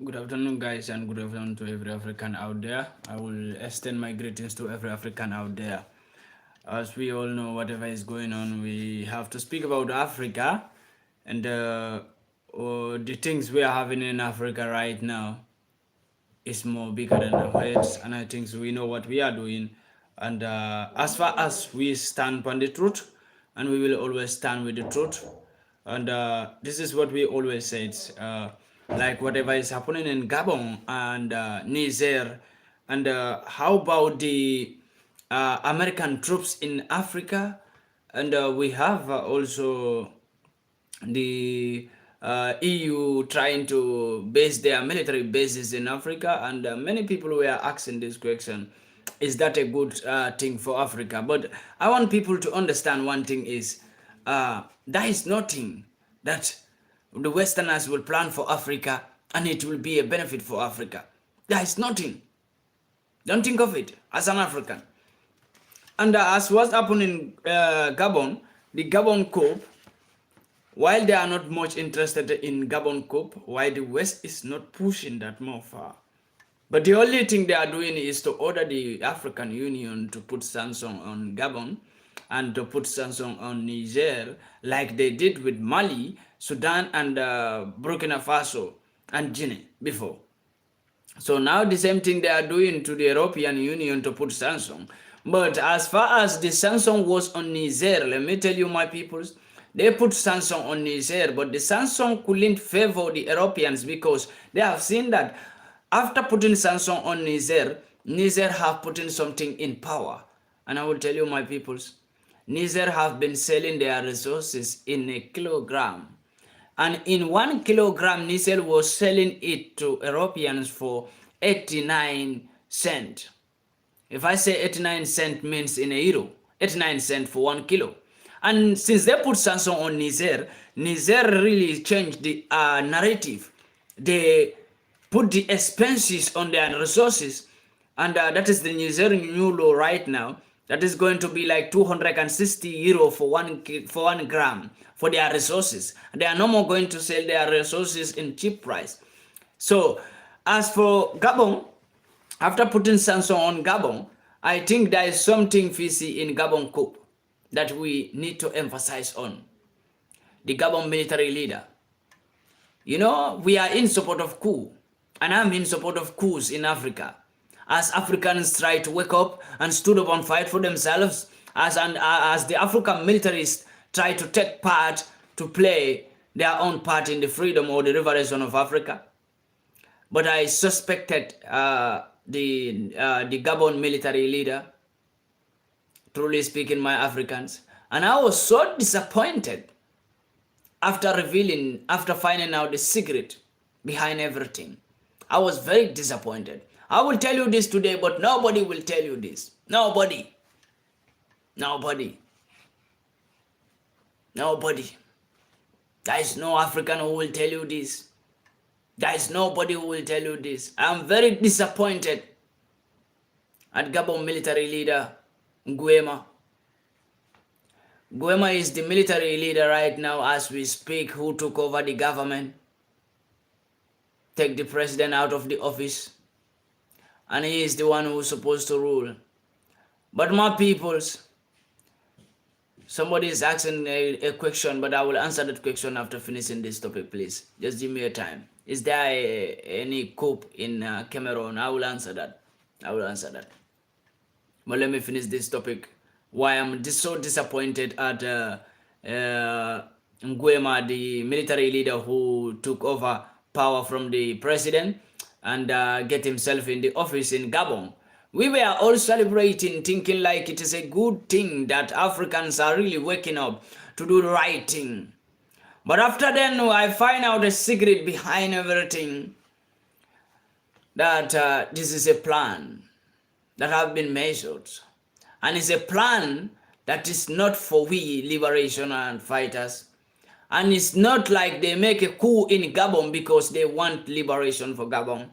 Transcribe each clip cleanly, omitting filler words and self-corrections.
Good afternoon, guys, and good afternoon to every African out there. I will extend my greetings to every African out there. As we all know, whatever is going on, we have to speak about Africa and the things we are having in Africa right now is more bigger than our heads, and I think we know what we are doing. And as far as we stand on the truth, and we will always stand with the truth. And this is what we always said, like whatever is happening in Gabon and Niger, and how about the American troops in Africa, and we have also the EU trying to base their military bases in Africa, and many people were asking this question: is that a good thing for Africa? But I want people to understand one thing is there is nothing that the Westerners will plan for Africa and it will be a benefit for Africa. There is nothing. Don't think of it as an African. And as what's happening in Gabon, the Gabon coup, while they are not much interested in Gabon coup, why the West is not pushing that more far. But the only thing they are doing is to order the African Union to put sanctions on Gabon and to put sanctions on Niger, like they did with Mali, Sudan, and Burkina Faso and Guinea before. So now the same thing they are doing to the European Union to put sanctions. But as far as the sanction was on Niger, let me tell you, my peoples, they put sanction on Niger, but the sanction couldn't favor the Europeans because they have seen that after putting sanction on Niger, Niger have put in something in power. And I will tell you, my peoples, Niger have been selling their resources in a kilogram. And in 1 kilogram, Niger was selling it to Europeans for 89 cents. If I say 89 cents means in a euro, 89 cents for 1 kilo. And since they put sanction on Niger, Niger really changed the narrative. They put the expenses on their resources, and that is the Nigerian new law right now. That is going to be like 260 euro for 1 gram for their resources. They are no more going to sell their resources in cheap price. So as for Gabon, after putting sanction on Gabon, I think there is something fishy in Gabon coup that we need to emphasize on. The Gabon military leader. You know, we are in support of coup, and I'm in support of coups in Africa. As Africans try to wake up and stood up and fight for themselves, as the African militaries try to take part to play their own part in the freedom or the liberation of Africa. But I suspected the Gabon military leader, truly speaking, my Africans, and I was so disappointed after finding out the secret behind everything. I was very disappointed. I will tell you this today, but nobody will tell you this. Nobody. Nobody. Nobody. There is no African who will tell you this. There is nobody who will tell you this. I am very disappointed at Gabon military leader Nguema. Nguema is the military leader right now as we speak who took over the government, take the president out of the office, and he is the one who's supposed to rule. But my peoples, somebody is asking a question, but I will answer that question after finishing this topic, please. Just give me a time. Is there any coup in Cameroon? I will answer that. But let me finish this topic. Why I'm so disappointed at Nguema, the military leader who took over power from the president and get himself in the office in Gabon. We were all celebrating, thinking like it is a good thing that Africans are really waking up to do the right thing. But after then, I find out the secret behind everything, that this is a plan that have been measured. And it's a plan that is not for we liberation and fighters. And it's not like they make a coup in Gabon because they want liberation for Gabon.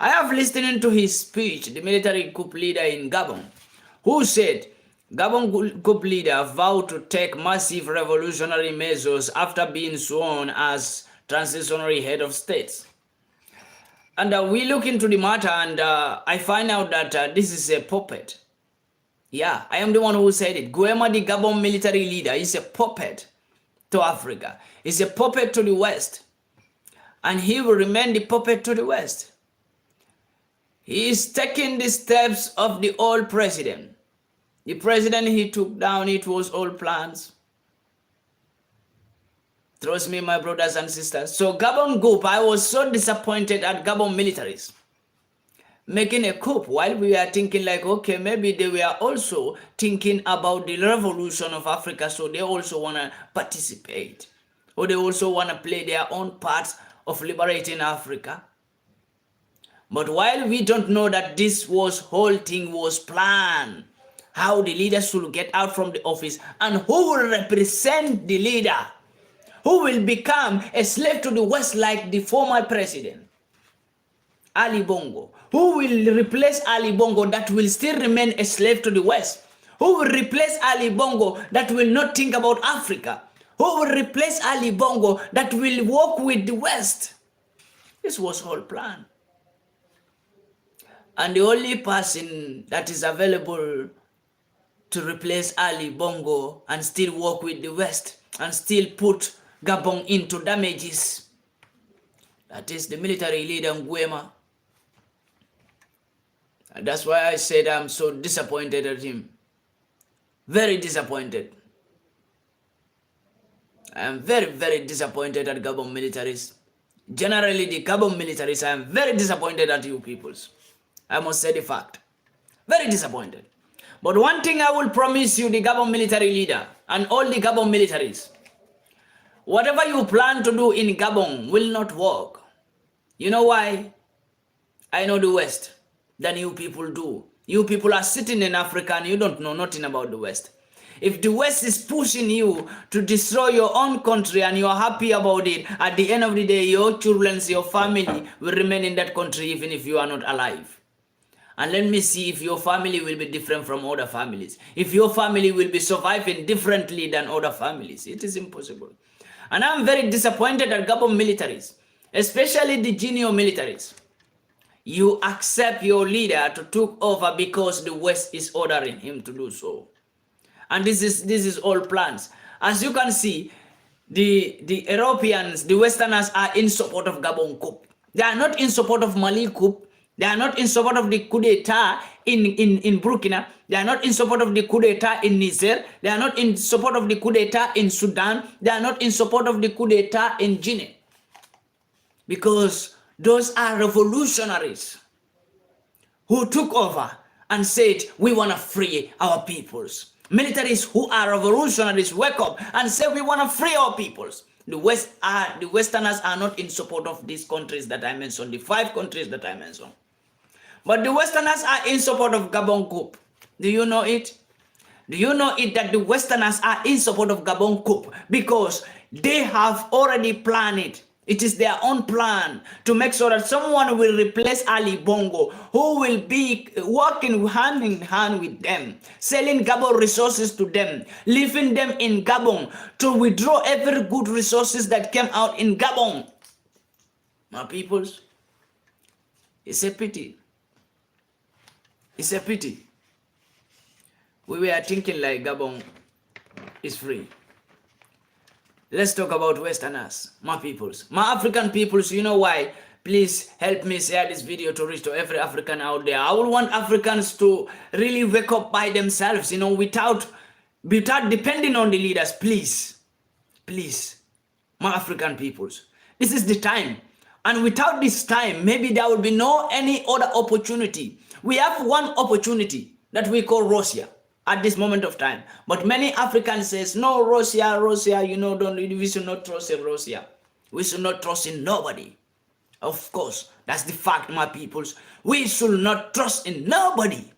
I have listened to his speech, the military coup leader in Gabon, who said Gabon coup leader vowed to take massive revolutionary measures after being sworn as transitionary head of state. And we look into the matter, and I find out that this is a puppet. Yeah, I am the one who said it. Nguema, the Gabon military leader, is a puppet to Africa. He's a puppet to the West. And he will remain the puppet to the West. He is taking the steps of the old president. The president he took down, it was all plans. Trust me, my brothers and sisters. So Gabon coup, I was so disappointed at Gabon militaries making a coup while we are thinking like, okay, maybe they were also thinking about the revolution of Africa, so they also want to participate, or they also want to play their own part of liberating Africa. But while we don't know that this whole thing was planned, how the leader should get out from the office and who will represent the leader, who will become a slave to the West like the former president, Ali Bongo, who will replace Ali Bongo that will still remain a slave to the West, who will replace Ali Bongo that will not think about Africa, who will replace Ali Bongo that will work with the West. This was all planned. And the only person that is available to replace Ali Bongo and still work with the West and still put Gabon into damages, that is the military leader Nguema. And that's why I said I'm so disappointed at him. Very disappointed. I am very, very disappointed at Gabon militaries. Generally, the Gabon militaries, I am very disappointed at you peoples. I must say the fact. Very disappointed. But one thing I will promise you, the Gabon military leader and all the Gabon militaries, whatever you plan to do in Gabon will not work. You know why? I know the West than you people do. You people are sitting in Africa and you don't know nothing about the West. If the West is pushing you to destroy your own country and you're happy about it, at the end of the day, your children, your family will remain in that country even if you are not alive. And let me see if your family will be different from other families. If your family will be surviving differently than other families. It is impossible. And I'm very disappointed at Gabon militaries, especially the junior militaries. You accept your leader to take over because the West is ordering him to do so. And this is all plans. As you can see, the Europeans, the Westerners are in support of Gabon coup. They are not in support of Mali coup. They are not in support of the coup d'etat in Burkina. They are not in support of the coup d'etat in Niger. They are not in support of the coup d'etat in Sudan. They are not in support of the coup d'etat in Guinea. Because those are revolutionaries who took over and said, we want to free our peoples. Militaries who are revolutionaries wake up and say, we want to free our peoples. The Westerners are not in support of these countries that I mentioned, the 5 countries that I mentioned. But the Westerners are in support of Gabon coup. Do you know it? Do you know it that the Westerners are in support of Gabon coup? Because they have already planned it. It is their own plan to make sure that someone will replace Ali Bongo, who will be working hand in hand with them, selling Gabon resources to them, leaving them in Gabon to withdraw every good resources that came out in Gabon. My peoples, it's a pity. It's a pity. We were thinking like Gabon is free. Let's talk about Westerners, my peoples. My African peoples, you know why? Please help me share this video to reach to every African out there. I would want Africans to really wake up by themselves, you know, without depending on the leaders. Please, my African peoples. This is the time. And without this time, maybe there will be no any other opportunity. We have one opportunity that we call Russia at this moment of time. But many Africans says, no, Russia, you know, we should not trust in Russia. We should not trust in nobody. Of course, that's the fact, my peoples. We should not trust in nobody.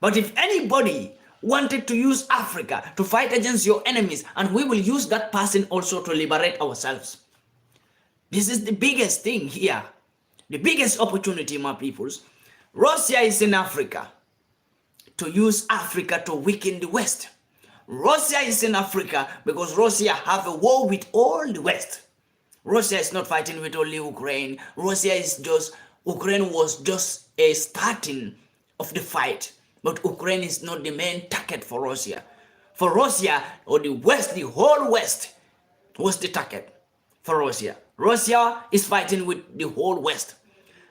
But if anybody wanted to use Africa to fight against your enemies, and we will use that person also to liberate ourselves. This is the biggest thing here. The biggest opportunity, my peoples. Russia is in Africa to use Africa to weaken the West. Russia is in Africa because Russia have a war with all the West. Russia is not fighting with only Ukraine. Russia is just Ukraine was just a starting of the fight. But Ukraine is not the main target for Russia. For Russia, or the West, the whole West was the target for Russia. Russia is fighting with the whole West.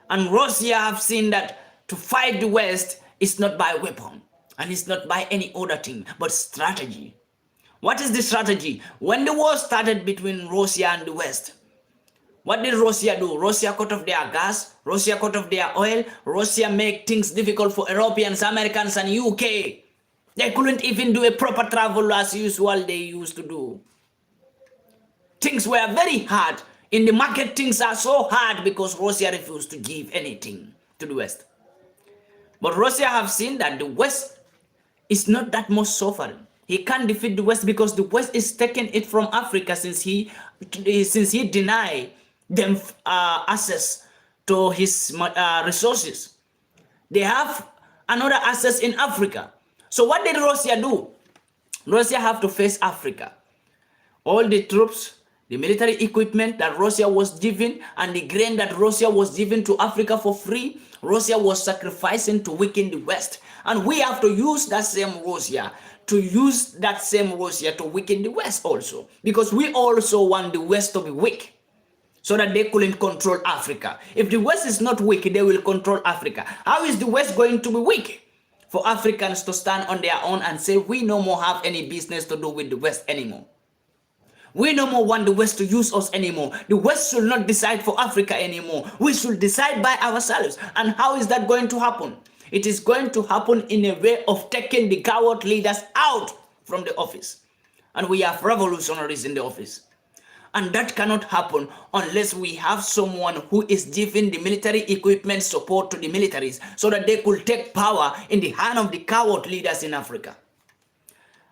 And Russia have seen that to fight the West is not by weapon, and it's not by any other thing, but strategy. What is the strategy? When the war started between Russia and the West, what did Russia do? Russia cut off their gas, Russia cut off their oil, Russia make things difficult for Europeans, Americans, and UK. They couldn't even do a proper travel as usual they used to do. Things were very hard. In the market, things are so hard because Russia refused to give anything to the West. But Russia have seen that the West is not that much suffering. He can't defeat the West because the West is taking it from Africa since he denied them access to his resources. They have another access in Africa. So what did Russia do? Russia have to face Africa. All the troops, the military equipment that Russia was giving, and the grain that Russia was giving to Africa for free, Russia was sacrificing to weaken the West. And we have to use that same Russia to weaken the West also. Because we also want the West to be weak, so that they couldn't control Africa. If the West is not weak, they will control Africa. How is the West going to be weak? For Africans to stand on their own and say, we no more have any business to do with the West anymore. We no more want the West to use us anymore. The West should not decide for Africa anymore. We should decide by ourselves. And how is that going to happen? It is going to happen in a way of taking the coward leaders out from the office. And we have revolutionaries in the office. And that cannot happen unless we have someone who is giving the military equipment support to the militaries so that they could take power in the hand of the coward leaders in Africa.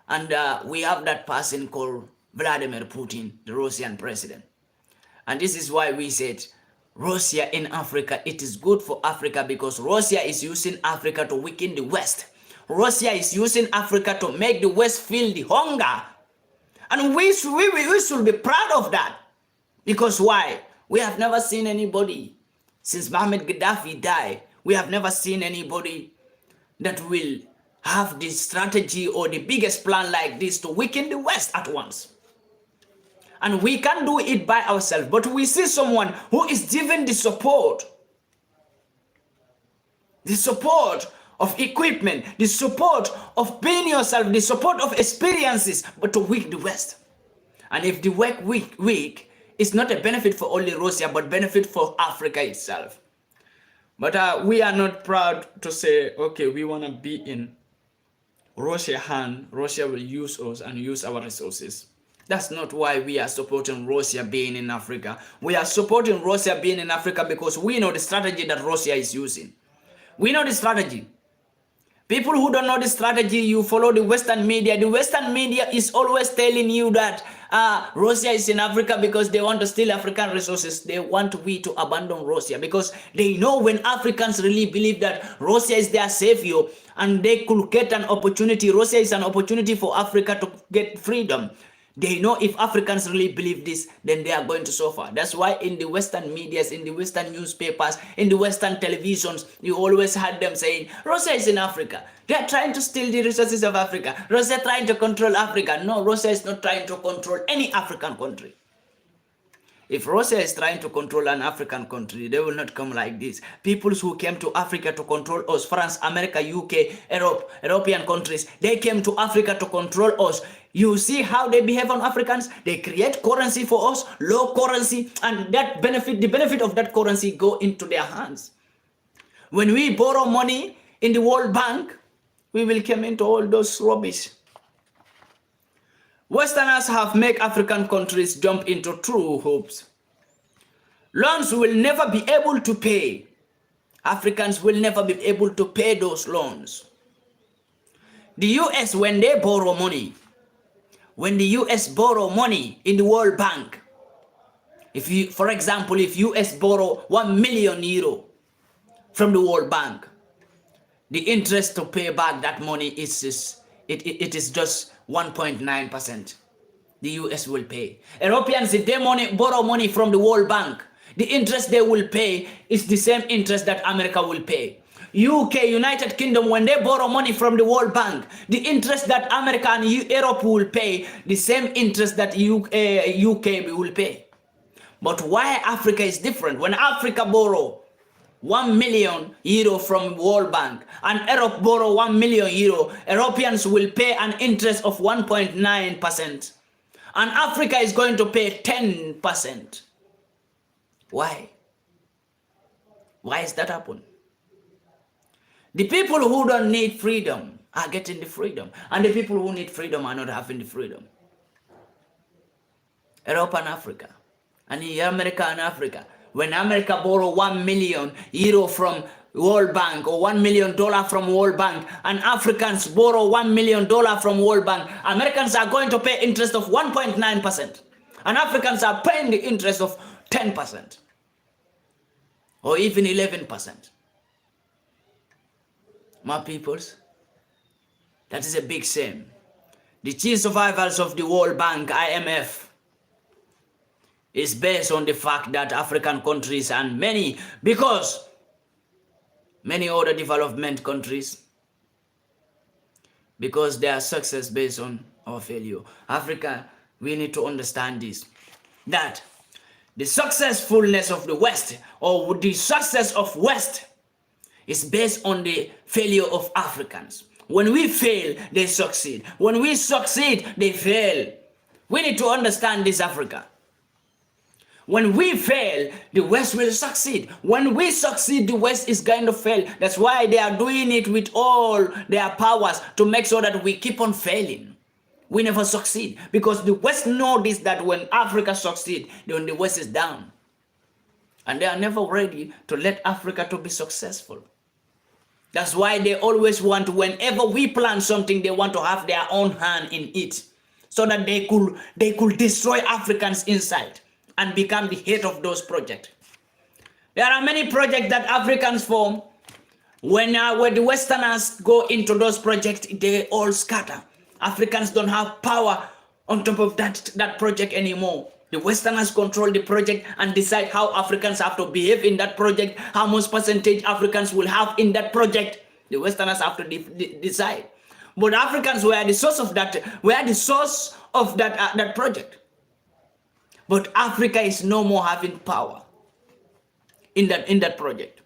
And we have that person called Vladimir Putin, the Russian president. And this is why we said Russia in Africa, it is good for Africa because Russia is using Africa to weaken the West. Russia is using Africa to make the West feel the hunger. And we should be proud of that. Because why? We have never seen anybody, since Mohammed Gaddafi died, we have never seen anybody that will have the strategy or the biggest plan like this to weaken the West at once. And we can't do it by ourselves, but we see someone who is given the support of equipment, the support of being yourself, the support of experiences, but to weaken the West. And if the weak is not a benefit for only Russia, but benefit for Africa itself. But we are not proud to say, okay, we want to be in Russia's hand. Russia will use us and use our resources. That's not why we are supporting Russia being in Africa. We are supporting Russia being in Africa because we know the strategy that Russia is using. We know the strategy. People who don't know the strategy, you follow the Western media. The Western media is always telling you that Russia is in Africa because they want to steal African resources. They want we to abandon Russia because they know when Africans really believe that Russia is their savior and they could get an opportunity. Russia is an opportunity for Africa to get freedom. They know if Africans really believe this, then they are going to suffer. That's why in the Western medias, in the Western newspapers, in the Western televisions, you always had them saying, Russia is in Africa. They are trying to steal the resources of Africa. Russia is trying to control Africa. No, Russia is not trying to control any African country. If Russia is trying to control an African country, they will not come like this. People who came to Africa to control us, France, America, UK, Europe, European countries, they came to Africa to control us. You see how they behave on Africans? They create currency for us, low currency, and that benefit, the benefit of that currency go into their hands. When we borrow money in the World Bank, we will come into all those rubbish. Westerners have made African countries jump into true hopes. Loans will never be able to pay. Africans will never be able to pay those loans. The US, when they borrow money, when the US borrow money in the World Bank, if you, for example, if US borrow 1 million euro from the World Bank, the interest to pay back that money is just 1.9%. The US will pay. Europeans, if they borrow money from the World Bank, the interest they will pay is the same interest that America will pay. UK, United Kingdom, when they borrow money from the World Bank, the interest that America and Europe will pay, the same interest that UK will pay. But why Africa is different? When Africa borrow 1 million euro from World Bank and Europe borrow 1 million euro, Europeans will pay an interest of 1.9%. And Africa is going to pay 10%. Why? Why is that happen? The people who don't need freedom are getting the freedom, and the people who need freedom are not having the freedom. Europe and Africa, and America and Africa. When America borrow 1 million euro from World Bank or $1 million from World Bank, and Africans borrow $1 million from World Bank, Americans are going to pay interest of 1.9%, and Africans are paying the interest of 10% or even 11%. My peoples, that is a big shame. The chief survivors of the World Bank, IMF, is based on the fact that African countries and many other development countries, because their success based on our failure. Africa, we need to understand this, that the successfulness of the West, or the success of West, is based on the failure of Africans. When we fail, they succeed. When we succeed, they fail. We need to understand this, Africa. When we fail, the West will succeed. When we succeed, the West is going to fail. That's why they are doing it with all their powers to make sure that we keep on failing. We never succeed, because the West know this, that when Africa succeeds, then the West is down. And they are never ready to let Africa to be successful. That's why they always want, whenever we plan something, they want to have their own hand in it, so that they could destroy Africans inside and become the head of those projects. There are many projects that Africans form. When the Westerners go into those projects, they all scatter. Africans don't have power on top of that project anymore. The Westerners control the project and decide how Africans have to behave in that project, how much percentage Africans will have in that project. The Westerners have to decide. But Africans were the source of that, that project. But Africa is no more having power in that project.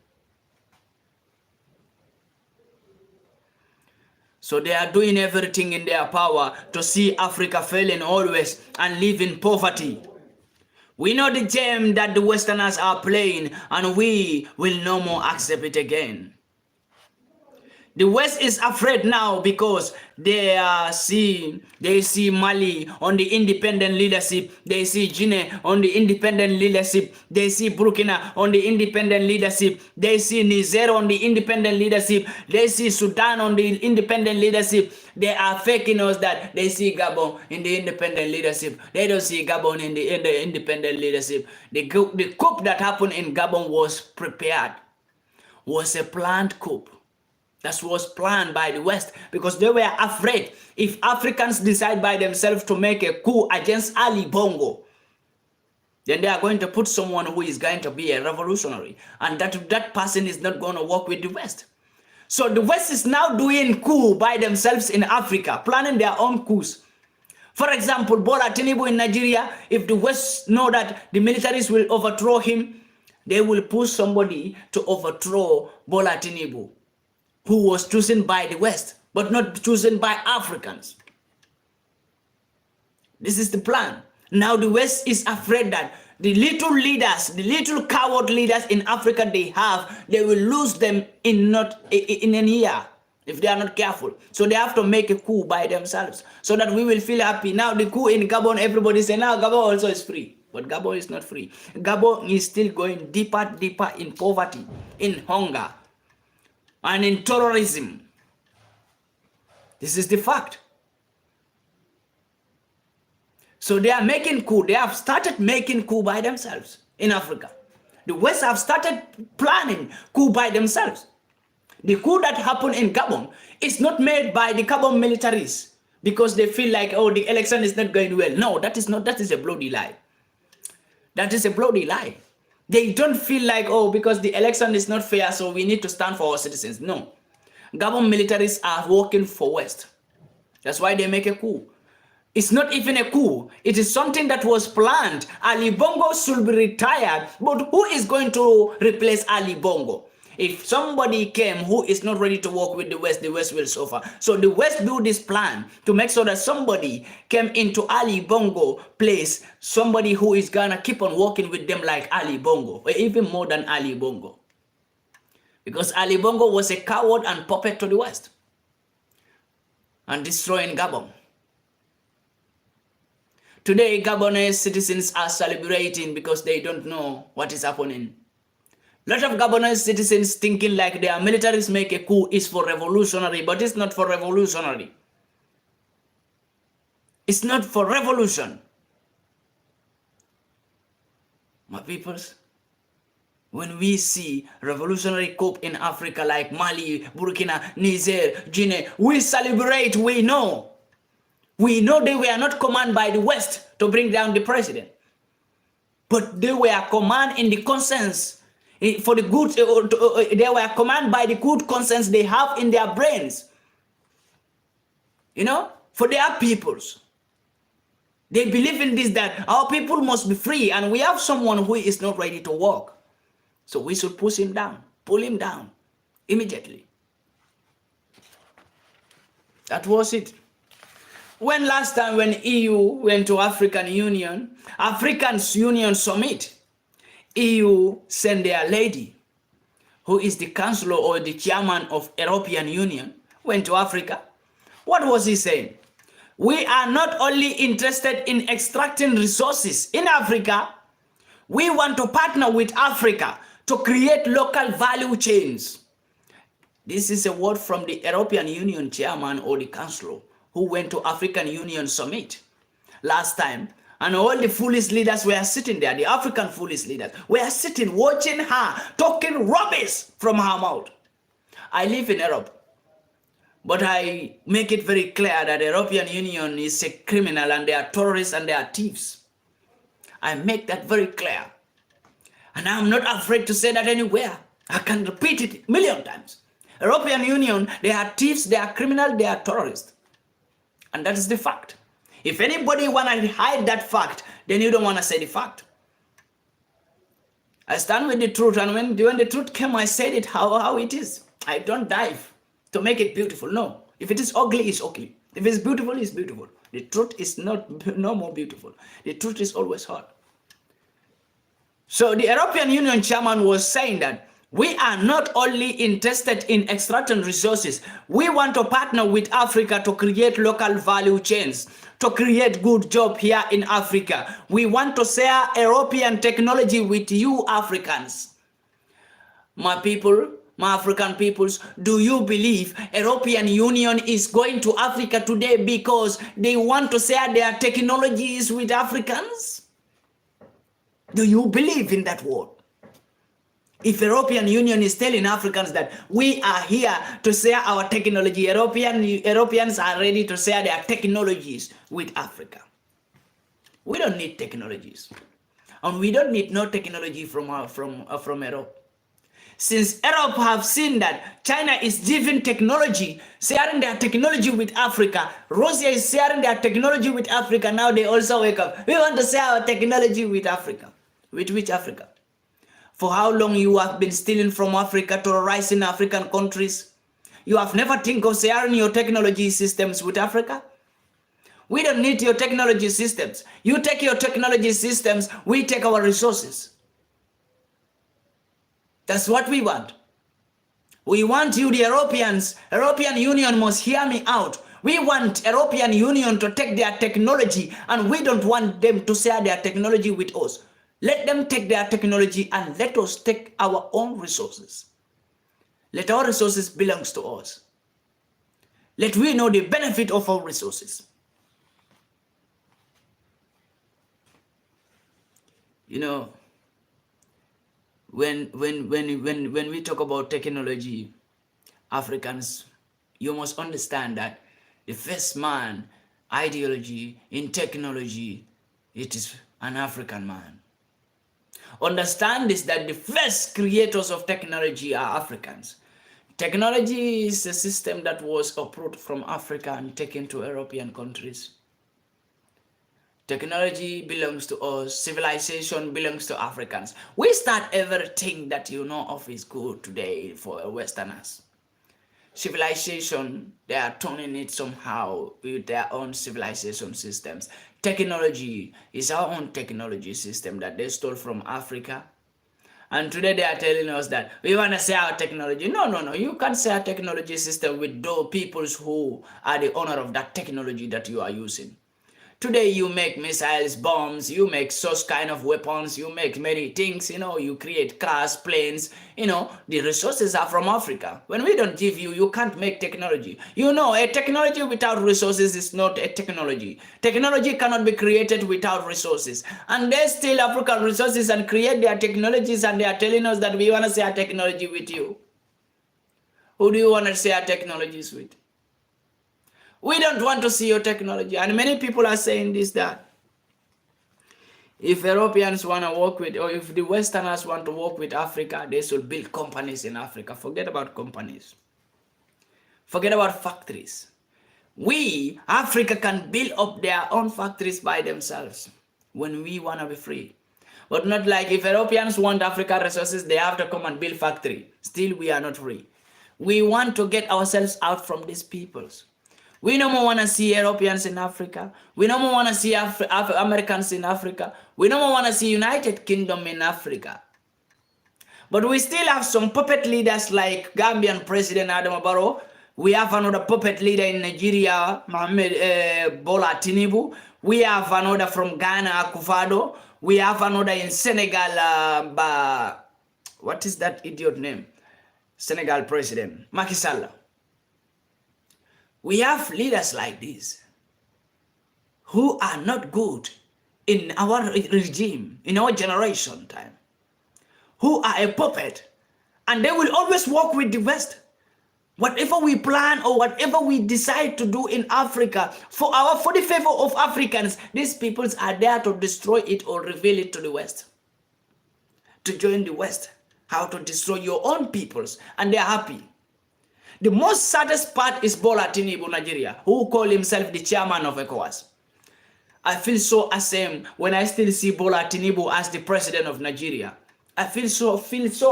So they are doing everything in their power to see Africa failing always and live in poverty. We know the game that the Westerners are playing, and we will no more accept it again. The West is afraid now because they see Mali on the independent leadership. They see Guinea on the independent leadership. They see Burkina on the independent leadership. They see Niger on the independent leadership. They see Sudan on the independent leadership. They are faking us that they see Gabon in the independent leadership. They don't see Gabon in the independent leadership. The coup that happened in Gabon was prepared, was a planned coup. That was planned by the West, because they were afraid if Africans decide by themselves to make a coup against Ali Bongo, then they are going to put someone who is going to be a revolutionary, and that person is not going to work with the West. So the West is now doing coup by themselves in Africa, planning their own coups. For example, Bola Tinubu in Nigeria, if the West know that the militaries will overthrow him, they will push somebody to overthrow Bola Tinubu, who was chosen by the West, but not chosen by Africans. This is the plan. Now the West is afraid that the little leaders, the little coward leaders in Africa they will lose them in a year if they are not careful. So they have to make a coup by themselves so that we will feel happy. Now the coup in Gabon, everybody say now Gabon also is free. But Gabon is not free. Gabon is still going deeper in poverty, in hunger, and in terrorism. This is the fact. So they are making coup. They have started making coup by themselves in Africa. The West have started planning coup by themselves. The coup that happened in Gabon is not made by the Gabon militaries because they feel like, oh, the election is not going well. No, that is a bloody lie. That is a bloody lie. They don't feel like, oh, because the election is not fair, so we need to stand for our citizens. No. Gabon militaries are working for West. That's why they make a coup. It's not even a coup. It is something that was planned. Ali Bongo should be retired, but who is going to replace Ali Bongo? If somebody came who is not ready to work with the West will suffer. So the West do this plan to make sure that somebody came into Ali Bongo place, somebody who is gonna keep on working with them like Ali Bongo, or even more than Ali Bongo. Because Ali Bongo was a coward and puppet to the West and destroying Gabon. Today, Gabonese citizens are celebrating because they don't know what is happening. A lot of Gabonese citizens thinking like their militaries make a coup is for revolutionary, but it's not for revolutionary. It's not for revolution. My peoples, when we see revolutionary coup in Africa like Mali, Burkina, Niger, Guinea, we celebrate, we know. We know they were not commanded by the West to bring down the president, but they were commanded in the conscience for the good. They were commanded by the good conscience they have in their brains. You know, for their peoples. They believe in this, that our people must be free, and we have someone who is not ready to work. So we should push him down, pull him down immediately. That was it. When last time when EU went to African Union Summit, EU sent their lady, who is the chancellor or the chairman of European Union, went to Africa. What was he saying? We are not only interested in extracting resources in Africa, we want to partner with Africa to create local value chains. This is a word from the European Union chairman or the chancellor who went to African Union Summit last time. And all the foolish leaders were sitting there, the African foolish leaders were sitting, watching her, talking rubbish from her mouth. I live in Europe, but I make it very clear that the European Union is a criminal and they are terrorists and they are thieves. I make that very clear. And I'm not afraid to say that anywhere. I can repeat it a million times. European Union, they are thieves, they are criminal, they are terrorists. And that is the fact. If anybody want to hide that fact, then you don't want to say the fact. I stand with the truth, and when the truth came, I said it how it is. I don't dive to make it beautiful. No. If it is ugly, it's ugly. If it's beautiful, it's beautiful. The truth is no more beautiful. The truth is always hard. So the European Union chairman was saying that we are not only interested in extracting resources, we want to partner with Africa to create local value chains, to create good jobs here in Africa. We want to share European technology with you Africans. My people, my African peoples, do you believe European Union is going to Africa today because they want to share their technologies with Africans? Do you believe in that word? If European Union is telling Africans that we are here to share our technology, Europeans are ready to share their technologies with Africa. We don't need technologies. And we don't need no technology from Europe. Since Europe have seen that China is giving technology, sharing their technology with Africa, Russia is sharing their technology with Africa, now they also wake up. We want to share our technology with Africa. With which Africa? For how long you have been stealing from Africa, terrorizing African countries? You have never think of sharing your technology systems with Africa? We don't need your technology systems. You take your technology systems, we take our resources. That's what we want. We want you, the Europeans. European Union must hear me out. We want European Union to take their technology, and we don't want them to share their technology with us. Let them take their technology and let us take our own resources. Let our resources belong to us. Let we know the benefit of our resources. You know, when we talk about technology, Africans, you must understand that the first man ideology in technology, it is an African man. Understand this, that the first creators of technology are Africans. Technology is a system that was uprooted from Africa and taken to European countries. Technology belongs to us. Civilization belongs to Africans. We start everything that you know of is good today for Westerners. Civilization, they are turning it somehow with their own civilization systems. Technology is our own technology system that they stole from Africa. And today they are telling us that we want to say our technology. No. You can't say our technology system with those peoples who are the owner of that technology that you are using. Today you make missiles, bombs, you make such kind of weapons, you make many things, you create cars, planes, the resources are from Africa. When we don't give you, you can't make technology. A technology without resources is not a technology. Technology cannot be created without resources. And they steal African resources and create their technologies, and they are telling us that we want to share technology with you. Who do you want to share technologies with? We don't want to see your technology. And many people are saying this, that if Europeans want to work with, or if the Westerners want to work with Africa, they should build companies in Africa. Forget about companies. Forget about factories. We, Africa, can build up their own factories by themselves when we want to be free. But not like if Europeans want Africa resources, they have to come and build factory. Still, we are not free. We want to get ourselves out from these peoples. We no more want to see Europeans in Africa. We no more want to see Americans in Africa. We no more want to see United Kingdom in Africa. But we still have some puppet leaders like Gambian President Adama Barrow. We have another puppet leader in Nigeria, Mohamed Bola Tinubu. We have another from Ghana, Akufo-Addo. We have another in Senegal, what is that idiot name? Senegal President, Macky Sall. We have leaders like this who are not good in our regime, in our generation time, who are a puppet, and they will always work with the West. Whatever we plan or whatever we decide to do in Africa, for the favor of Africans, these peoples are there to destroy it or reveal it to the West, to join the West, how to destroy your own peoples, and they are happy. The most saddest part is Bola Tinubu, Nigeria, who call himself the chairman of ECOWAS. I feel so ashamed when I still see Bola Tinubu as the president of Nigeria. I feel so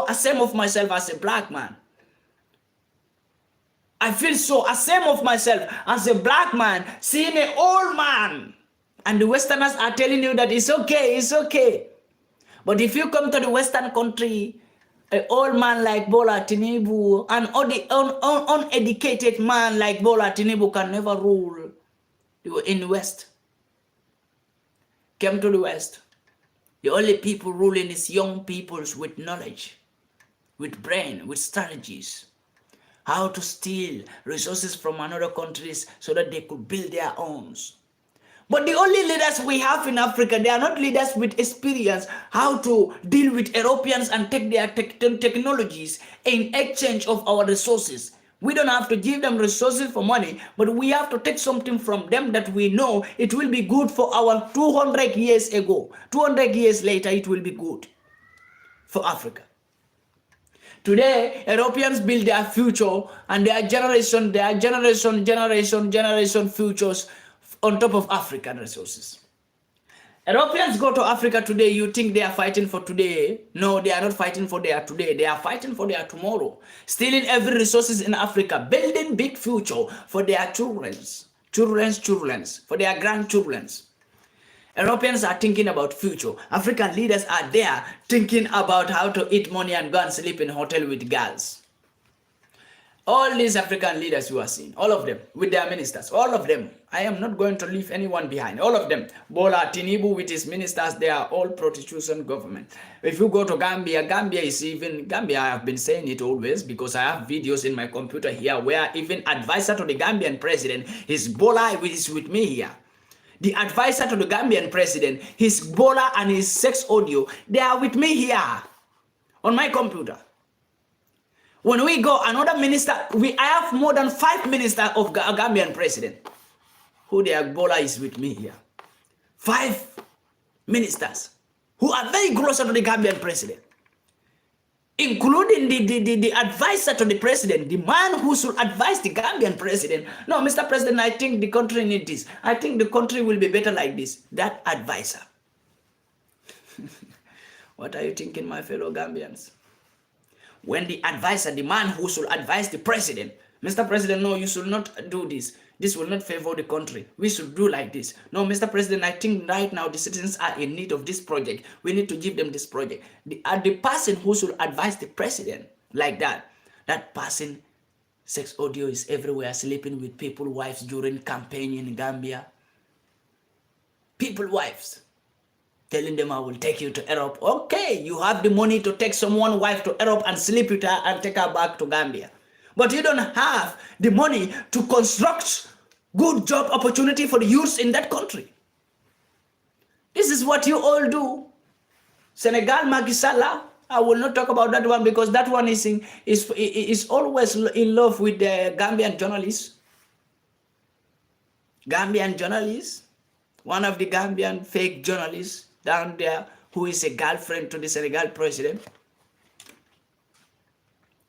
ashamed of myself as a black man. I feel so ashamed of myself as a black man, seeing an old man. And the Westerners are telling you that it's okay, it's okay. But if you come to the Western country, an old man like Bola Tinubu, an uneducated man like Bola Tinubu can never rule in the West. Come to the West. The only people ruling is young peoples with knowledge, with brain, with strategies. How to steal resources from another countries so that they could build their own. But the only leaders we have in Africa, they are not leaders with experience how to deal with Europeans and take their technologies in exchange of our resources. We don't have to give them resources for money, but we have to take something from them that we know it will be good for our 200 years ago. 200 years later, it will be good for Africa. Today, Europeans build their future and their generation futures on top of African resources. Europeans go to Africa today, you think they are fighting for today. No, they are not fighting for their today. They are fighting for their tomorrow. Stealing every resources in Africa, building big future for their children's, for their grandchildren's. Europeans are thinking about future. African leaders are there thinking about how to eat money and go and sleep in hotel with girls. All these African leaders you are seeing, all of them, with their ministers, all of them. I am not going to leave anyone behind. All of them. Bola Tinubu with his ministers, they are all prostitution government. If you go to Gambia, Gambia, I have been saying it always because I have videos in my computer here where even advisor to the Gambian president, his Bola is with me here. The advisor to the Gambian president, his Bola and his sex audio, they are with me here on my computer. When we go, another minister, I have more than 5 ministers of Gambian president who their Bola is with me here. 5 ministers. who are very close to the Gambian president, including the advisor to the president, the man who should advise the Gambian president. No, Mr. President, I think the country needs this. I think the country will be better like this. That advisor. What are you thinking, my fellow Gambians? When the advisor, the man who should advise the president, Mr. President, no, you should not do this. This will not favor the country. We should do like this. No, Mr. President, I think right now the citizens are in need of this project. We need to give them this project. The person who should advise the president like that, that person, sex audio is everywhere, sleeping with people's wives during campaign in Gambia. People's wives. Telling them, I will take you to Europe. Okay, you have the money to take someone's wife to Europe and sleep with her and take her back to Gambia. But you don't have the money to construct good job opportunity for the youths in that country. This is what you all do. Senegal, Macky Sall, I will not talk about that one because that one is always in love with the Gambian journalists. Gambian journalists, one of the Gambian fake journalists down there who is a girlfriend to the Senegal president.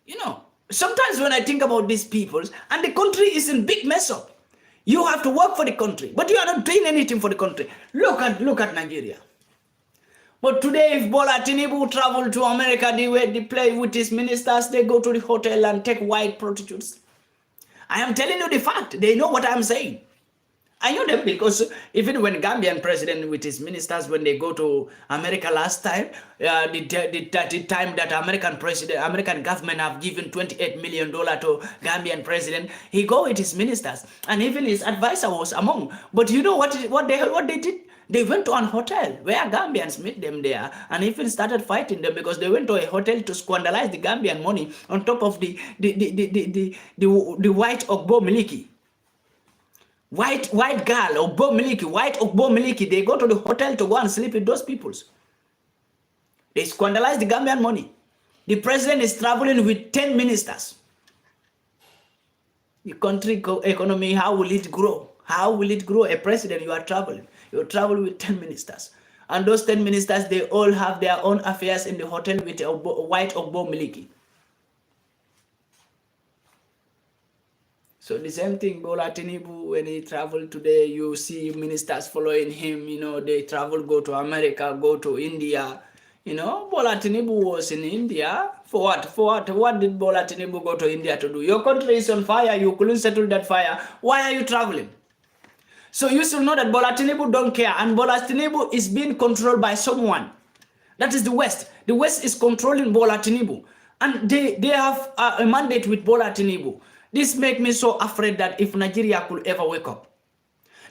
You know, sometimes when I think about these peoples, and the country is in big mess up. You have to work for the country, but you are not doing anything for the country. Look at Nigeria. But today, if Bola Tinubu travel to America, they play with his ministers, they go to the hotel and take white prostitutes. I am telling you the fact. They know what I'm saying. I know them because even when Gambian president with his ministers, when they go to America last time, the time that American government have given $28 million to Gambian president, he go with his ministers and even his advisor was among. But you know what they did? They went to an hotel where Gambians met them there and even started fighting them because they went to a hotel to squanderize the Gambian money on top of the white Ogbo Miliki. White girl, Ogbo Miliki, white Ogbo Miliki, they go to the hotel to go and sleep with those peoples. They squanderize the Gambian money. The president is traveling with 10 ministers. The country economy, how will it grow? How will it grow? A president, you are traveling. You travel with 10 ministers. And those 10 ministers, they all have their own affairs in the hotel with a white Ogbo Miliki. So the same thing, Bola Tinubu, when he traveled today, you see ministers following him, you know, they travel, go to America, go to India. You know, Bola Tinubu was in India. For what? What did Bola Tinubu go to India to do? Your country is on fire. You couldn't settle that fire. Why are you traveling? So you should know that Bola Tinubu don't care. And Bola Tinubu is being controlled by someone. That is the West. The West is controlling Bola Tinubu. And they have a mandate with Bola Tinubu. This makes me so afraid that if Nigeria could ever wake up.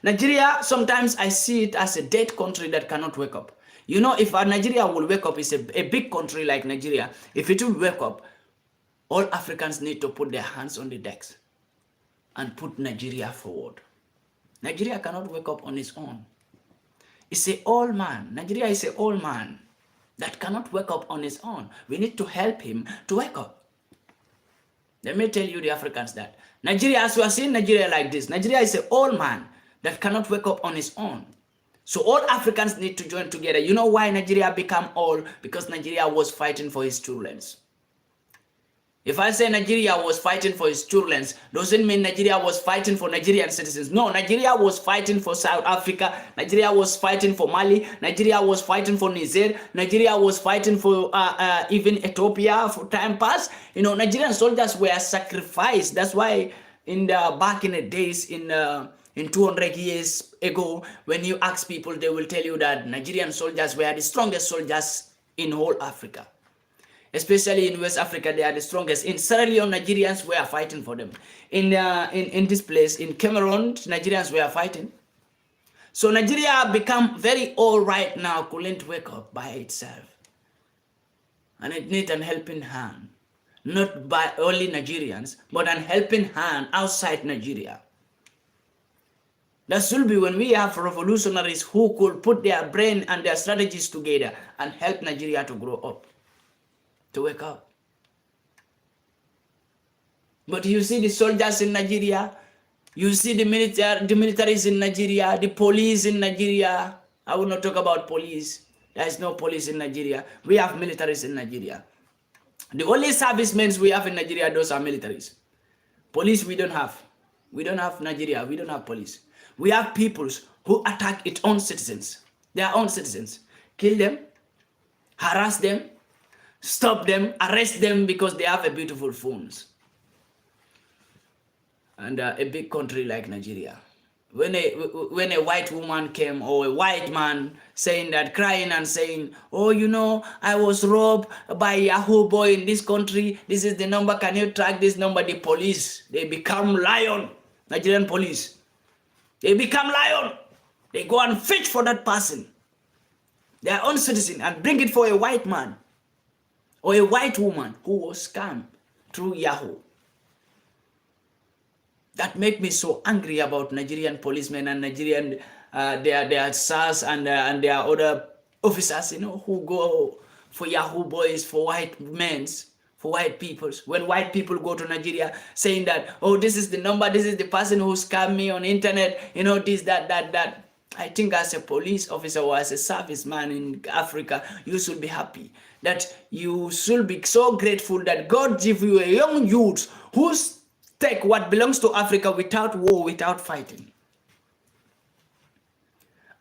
Nigeria, sometimes I see it as a dead country that cannot wake up. You know, if Nigeria will wake up, it's a big country like Nigeria. If it will wake up, all Africans need to put their hands on the decks and put Nigeria forward. Nigeria cannot wake up on its own. It's an old man. Nigeria is an old man that cannot wake up on his own. We need to help him to wake up. Let me tell you the Africans that Nigeria, as we are seeing Nigeria like this, Nigeria is an old man that cannot wake up on his own. So all Africans need to join together. You know why Nigeria became old? Because Nigeria was fighting for his children. If I say Nigeria was fighting for its children, doesn't mean Nigeria was fighting for Nigerian citizens. No, Nigeria was fighting for South Africa. Nigeria was fighting for Mali. Nigeria was fighting for Niger. Nigeria was fighting for even Ethiopia for time past. You know, Nigerian soldiers were sacrificed. That's why back in the days, in 200 years ago, when you ask people, they will tell you that Nigerian soldiers were the strongest soldiers in whole Africa. Especially in West Africa, they are the strongest. In Sierra Leone, Nigerians were fighting for them. In this place, in Cameroon, Nigerians were fighting. So Nigeria become very old right now, couldn't wake up by itself. And it needs an helping hand. Not by only Nigerians, but an helping hand outside Nigeria. That should be when we have revolutionaries who could put their brain and their strategies together and help Nigeria to grow up, to wake up. But you see the soldiers in Nigeria, you see the militaries in Nigeria, the police in Nigeria. I will not talk about police. There is no police in Nigeria. We have militaries in Nigeria. The only servicemen we have in Nigeria, those are militaries. Police we don't have. We don't have Nigeria. We don't have police. We have peoples who attack its own citizens. Their own citizens. Kill them, harass them, stop them, arrest them because they have a beautiful phones. And a big country like Nigeria. When a white woman came or a white man saying that, crying and saying, oh, you know, I was robbed by a Yahoo boy in this country. This is the number. Can you track this number? The police, they become lion. Nigerian police. They become lion. They go and fetch for that person, their own citizen, and bring it for a white man or a white woman who was scammed through Yahoo. That make me so angry about Nigerian policemen and Nigerian their SARS and their other officers, you know, who go for Yahoo boys, for white men's, for white peoples. When white people go to Nigeria saying that, oh, this is the number, this is the person who scammed me on internet, you know, this, that. I think as a police officer or as a serviceman in Africa, you should be happy. That you should be so grateful that God give you a young youth who's take what belongs to Africa without war, without fighting.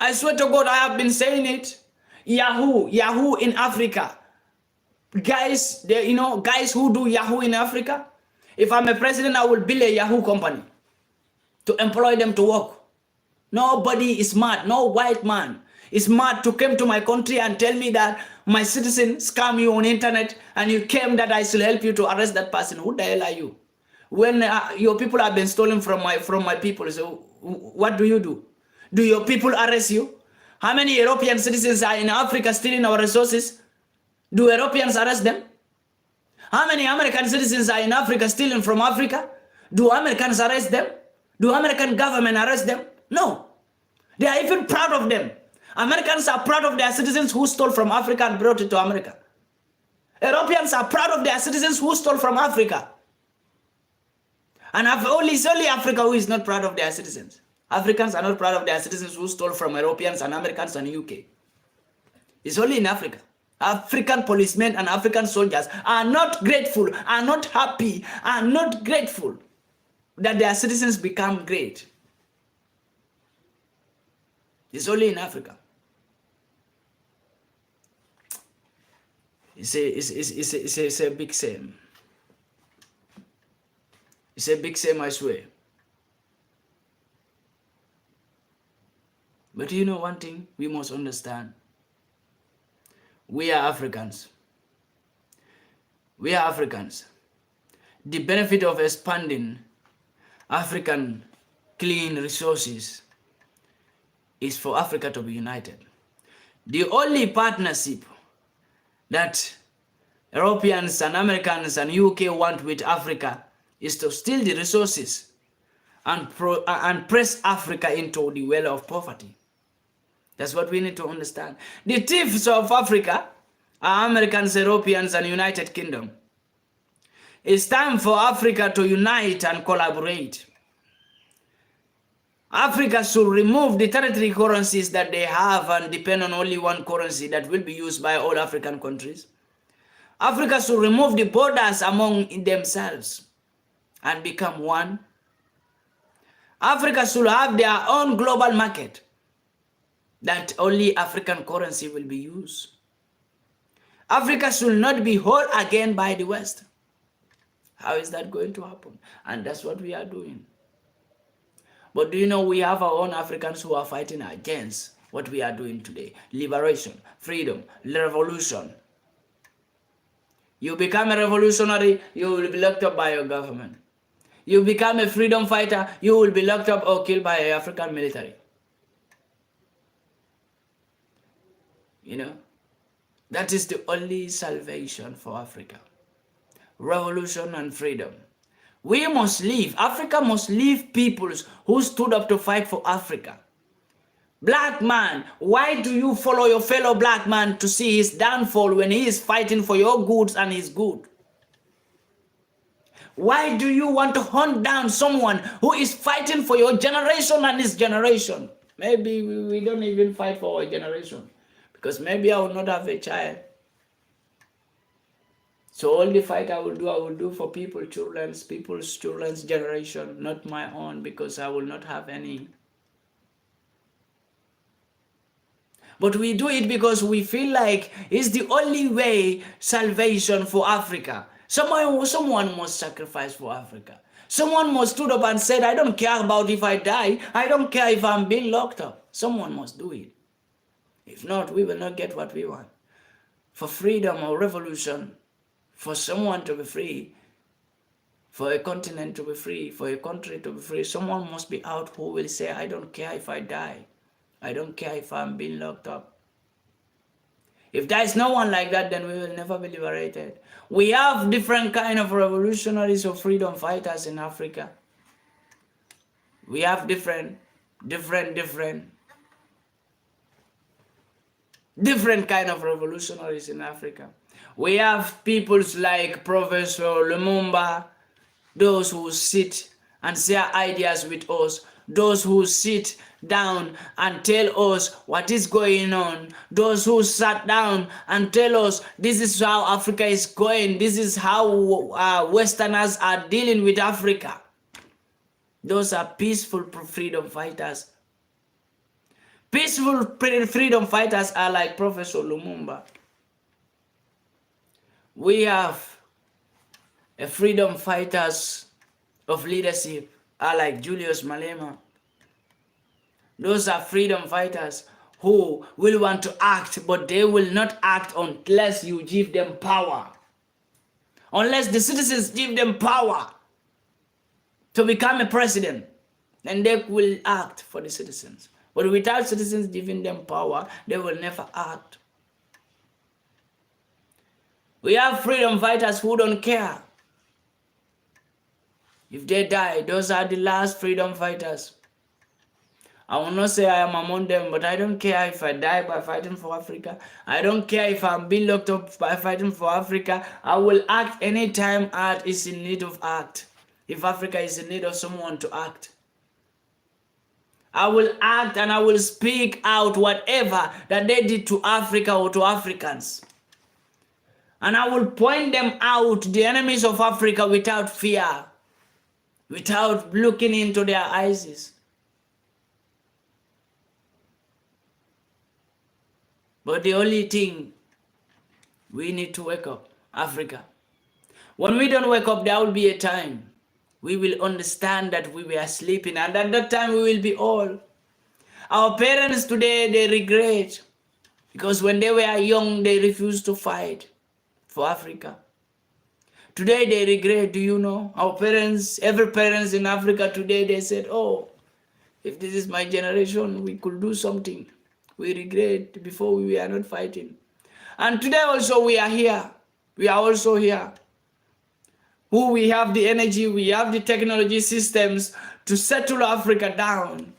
I swear to God, I have been saying it. Yahoo in Africa. Guys, guys who do Yahoo in Africa. If I'm a president, I will build a Yahoo company to employ them to work. Nobody is mad. No white man is mad to come to my country and tell me that my citizen scam you on internet and you came that I should help you to arrest that person. Who the hell are you? When your people have been stolen from my people, so what do? Do your people arrest you? How many European citizens are in Africa stealing our resources? Do Europeans arrest them? How many American citizens are in Africa stealing from Africa? Do Americans arrest them? Do American government arrest them? No. They are even proud of them. Americans are proud of their citizens who stole from Africa and brought it to America. Europeans are proud of their citizens who stole from Africa. And it's only Africa who is not proud of their citizens. Africans are not proud of their citizens who stole from Europeans and Americans and UK. It's only in Africa. African policemen and African soldiers are not grateful, are not happy, are not grateful that their citizens become great. It's only in Africa. It's a big shame. It's a big shame, I swear. But you know one thing we must understand. We are Africans. We are Africans. The benefit of expanding African clean resources is for Africa to be united. The only partnership that Europeans and Americans and UK want with Africa is to steal the resources and press Africa into the well of poverty. That's what we need to understand. The thieves of Africa are Americans, Europeans, and United Kingdom. It's time for Africa to unite and collaborate. Africa should remove the territory currencies that they have and depend on only one currency that will be used by all African countries. Africa should remove the borders among themselves and become one. Africa should have their own global market that only African currency will be used. Africa should not be held again by the West. How is that going to happen? And that's what we are doing. But do you know we have our own Africans who are fighting against what we are doing today? Liberation, freedom, revolution. You become a revolutionary, you will be locked up by your government. You become a freedom fighter, you will be locked up or killed by an African military. You know, that is the only salvation for Africa. Revolution and freedom. We must leave. Africa must leave peoples who stood up to fight for Africa. Black man, why do you follow your fellow black man to see his downfall when he is fighting for your goods and his good? Why do you want to hunt down someone who is fighting for your generation and his generation? Maybe we don't even fight for our generation, because maybe I will not have a child. So all the fight I will do for people's children's generation, not my own, because I will not have any. But we do it because we feel like it's the only way salvation for Africa. Someone must sacrifice for Africa. Someone must stood up and said, I don't care about if I die. I don't care if I'm being locked up. Someone must do it. If not, we will not get what we want. For freedom or revolution, for someone to be free, for a continent to be free, for a country to be free, someone must be out who will say, I don't care if I die. I don't care if I'm being locked up. If there is no one like that, then we will never be liberated. We have different kind of revolutionaries or freedom fighters in Africa. We have different kind of revolutionaries in Africa. We have peoples like Professor Lumumba, those who sit and share ideas with us, those who sit down and tell us what is going on, those who sat down and tell us this is how Africa is going, this is how Westerners are dealing with Africa. Those are peaceful freedom fighters. Peaceful freedom fighters are like Professor Lumumba. We have a freedom fighters of leadership are like Julius Malema. Those are freedom fighters who will want to act, but they will not act unless you give them power. Unless the citizens give them power to become a president, then they will act for the citizens. But without citizens giving them power, they will never act. We have freedom fighters who don't care. If they die, those are the last freedom fighters. I will not say I am among them, but I don't care if I die by fighting for Africa. I don't care if I'm being locked up by fighting for Africa. I will act anytime art is in need of act. If Africa is in need of someone to act, I will act and I will speak out whatever that they did to Africa or to Africans. And I will point them out, the enemies of Africa, without fear, without looking into their eyes. But the only thing, we need to wake up, Africa. When we don't wake up, there will be a time we will understand that we were sleeping, and at that time we will be old. Our parents today, they regret, because when they were young, they refused to fight for Africa. Today they regret. Do you know? Our parents, every parents in Africa today, they said, oh, if this is my generation, we could do something. We regret before we were not fighting. And today also we are here. We are also here. Who we have the energy, we have the technology systems to settle Africa down.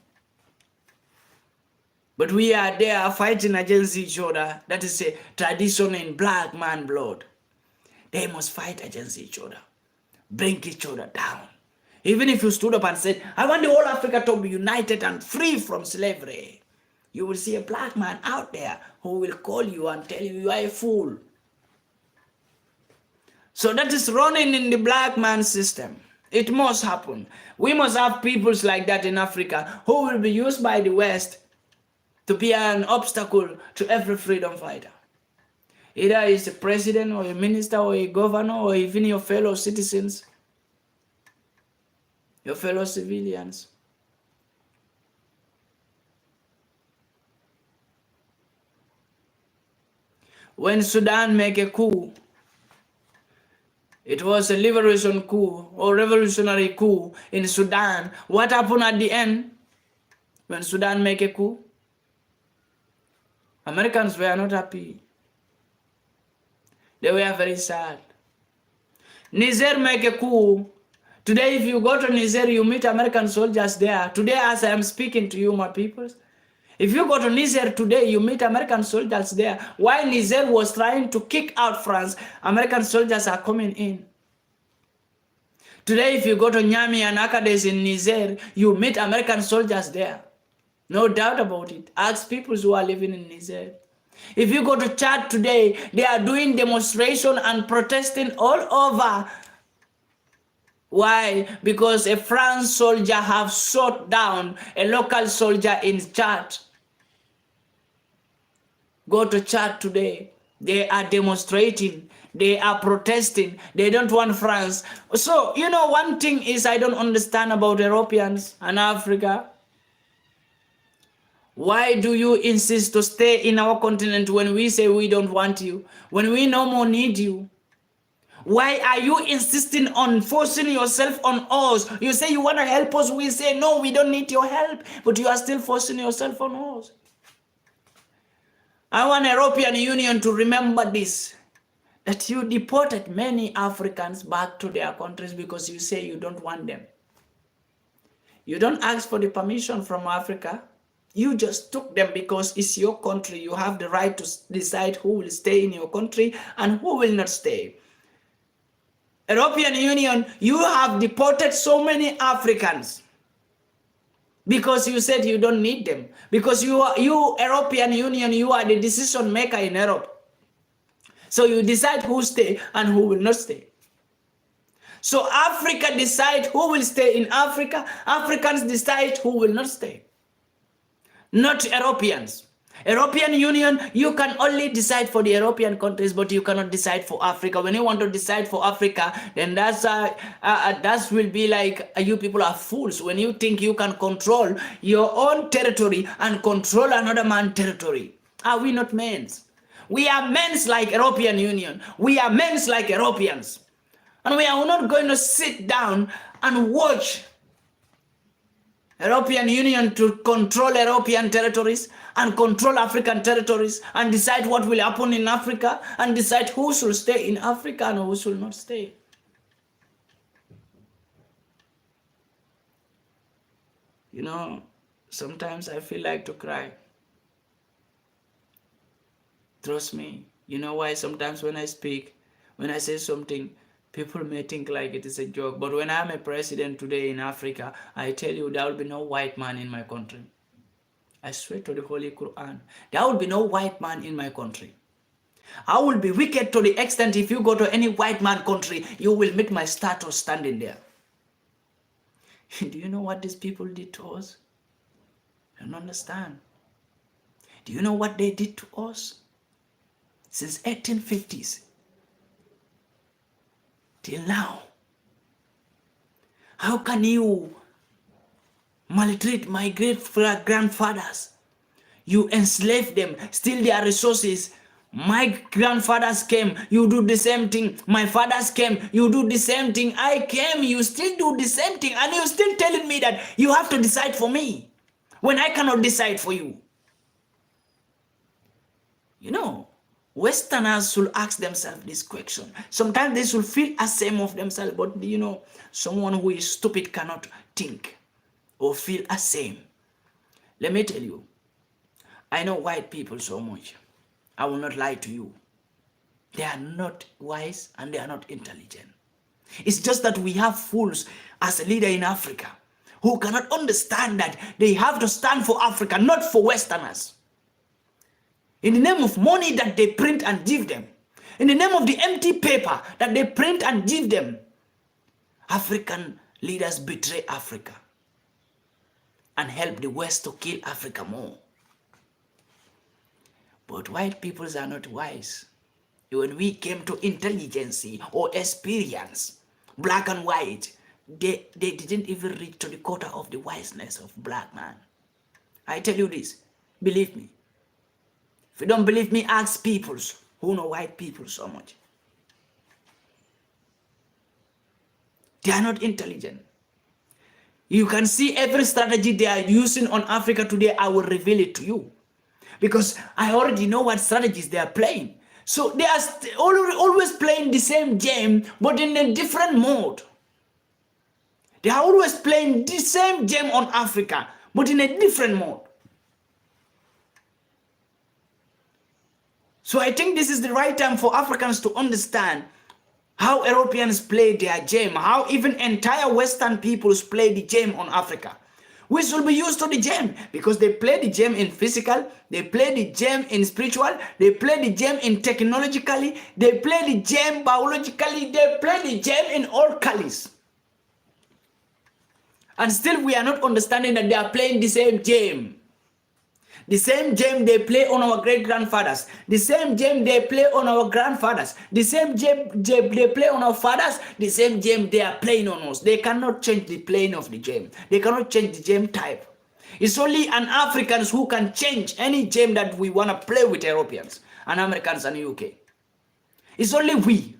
But we are there fighting against each other. That is a tradition in black man blood. They must fight against each other. Bring each other down. Even if you stood up and said, I want the whole Africa to be united and free from slavery, you will see a black man out there who will call you and tell you you are a fool. So that is running in the black man system. It must happen. We must have peoples like that in Africa who will be used by the West to be an obstacle to every freedom fighter. Either it's a president or a minister or a governor or even your fellow citizens, your fellow civilians. When Sudan make a coup, it was a liberation coup or revolutionary coup in Sudan. What happened at the end when Sudan make a coup? Americans were not happy. They were very sad. Niger make a coup. Today, if you go to Niger, you meet American soldiers there. Today, as I am speaking to you, my people, if you go to Niger today, you meet American soldiers there. While Niger was trying to kick out France, American soldiers are coming in. Today, if you go to Niamey and Agadez in Niger, you meet American soldiers there. No doubt about it. Ask people who are living in Niger. If you go to Chad today, they are doing demonstration and protesting all over. Why? Because a French soldier have shot down a local soldier in Chad. Go to Chad today. They are demonstrating. They are protesting. They don't want France. So, one thing is I don't understand about Europeans and Africa. Why do you insist to stay in our continent when we say we don't want you? When we no more need you? Why are you insisting on forcing yourself on us? You say you want to help us. We say, no, we don't need your help. But you are still forcing yourself on us. I want European Union to remember this, that you deported many Africans back to their countries because you say you don't want them. You don't ask for the permission from Africa. You just took them because it's your country. You have the right to decide who will stay in your country and who will not stay. European Union, you have deported so many Africans because you said you don't need them. Because you European Union, you are the decision maker in Europe. So you decide who stay and who will not stay. So Africa decide who will stay in Africa. Africans decide who will not stay. Not Europeans. European Union, you can only decide for the European countries, but you cannot decide for Africa. When you want to decide for Africa, then that will be like you people are fools. When you think you can control your own territory and control another man's territory. Are we not men? We are men like European Union. We are men like Europeans. And we are not going to sit down and watch European Union to control European territories and control African territories and decide what will happen in Africa and decide who should stay in Africa and who should not stay. Sometimes I feel like to cry. Trust me. You know why? Sometimes when I speak, when I say something, people may think like it is a joke. But when I'm a president today in Africa, I tell you there will be no white man in my country. I swear to the Holy Quran, there will be no white man in my country. I will be wicked to the extent if you go to any white man country, you will meet my statue standing there. Do you know what these people did to us? I don't understand. Do you know what they did to us? Since 1850s till now. How can you maltreat my great-grandfathers? You enslave them, steal their resources. My grandfathers came, you do the same thing. My fathers came, you do the same thing. I came, you still do the same thing. And you're still telling me that you have to decide for me when I cannot decide for you. Westerners should ask themselves this question. Sometimes they should feel ashamed of themselves, but someone who is stupid cannot think or feel ashamed. Let me tell you, I know white people so much. I will not lie to you. They are not wise and they are not intelligent. It's just that we have fools as a leader in Africa who cannot understand that they have to stand for Africa, not for Westerners. In the name of money that they print and give them, in the name of the empty paper that they print and give them, African leaders betray Africa and help the West to kill Africa more. But white peoples are not wise. When we came to intelligence or experience, black and white, they didn't even reach to the quarter of the wiseness of black man. I tell you this, believe me. If you don't believe me, ask peoples who know white people so much. They are not intelligent. You can see every strategy they are using on Africa today. I will reveal it to you because I already know what strategies they are playing. So they are always playing the same game, but in a different mode. They are always playing the same game on Africa, but in a different mode. So I think this is the right time for Africans to understand how Europeans play their game, how even entire Western peoples play the game on Africa. We should be used to the game because they play the game in physical, they play the game in spiritual, they play the game in technologically, they play the game biologically, they play the game in all colors. And still we are not understanding that they are playing the same game. The same game they play on our great-grandfathers. The same game they play on our grandfathers. The same game they play on our fathers. The same game they are playing on us. They cannot change the playing of the game. They cannot change the game type. It's only an Africans who can change any game that we want to play with Europeans and Americans and UK. It's only we.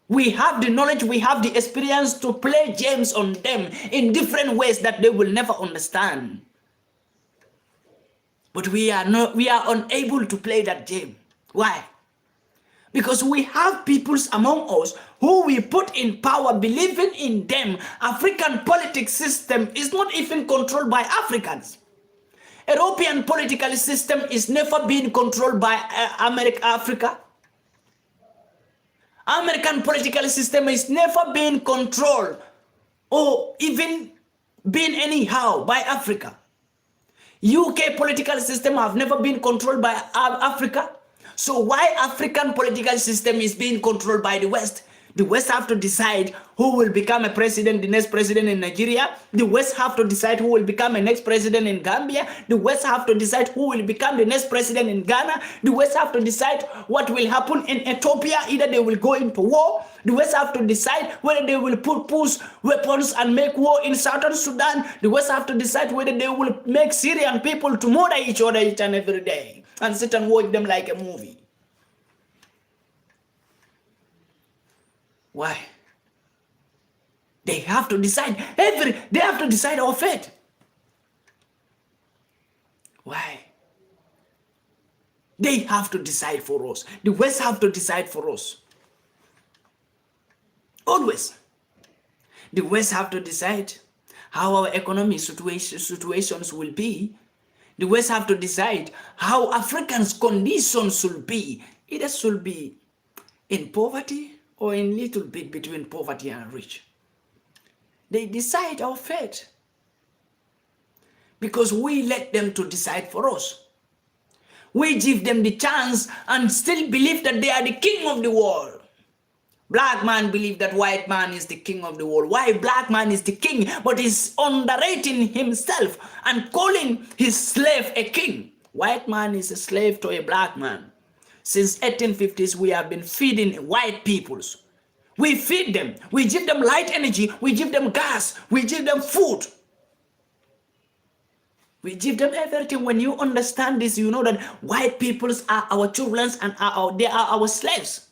We have the knowledge, we have the experience to play games on them in different ways that they will never understand. But we are unable to play that game. Why? Because we have peoples among us who we put in power, believing in them. African politics system is not even controlled by Africans. European political system is never been controlled by Africa. American political system is never been controlled or even been anyhow by Africa. UK political system have never been controlled by Africa. So why African political system is being controlled by the West? The West have to decide who will become a president, the next president in Nigeria. The West have to decide who will become a next president in Gambia. The West have to decide who will become the next president in Ghana. The West have to decide what will happen in Ethiopia. Either they will go into war. The West have to decide whether they will push weapons and make war in Southern Sudan. The West have to decide whether they will make Syrian people to murder each other each and every day and sit and watch them like a movie. Why? They have to decide they have to decide our fate. Why? They have to decide for us. The West have to decide for us. Always. The West have to decide how our economic situations will be. The West have to decide how Africans' conditions should be. Either should be in poverty or in little bit between poverty and rich. They decide our fate because we let them to decide for us. We give them the chance and still believe that they are the king of the world. Black man believe that white man is the king of the world. Why black man is the king, but is underrating himself and calling his slave a king. White man is a slave to a black man. Since 1850s, we have been feeding white peoples. We feed them. We give them light energy. We give them gas. We give them food. We give them everything. When you understand this, you know that white peoples are our children and they are our slaves.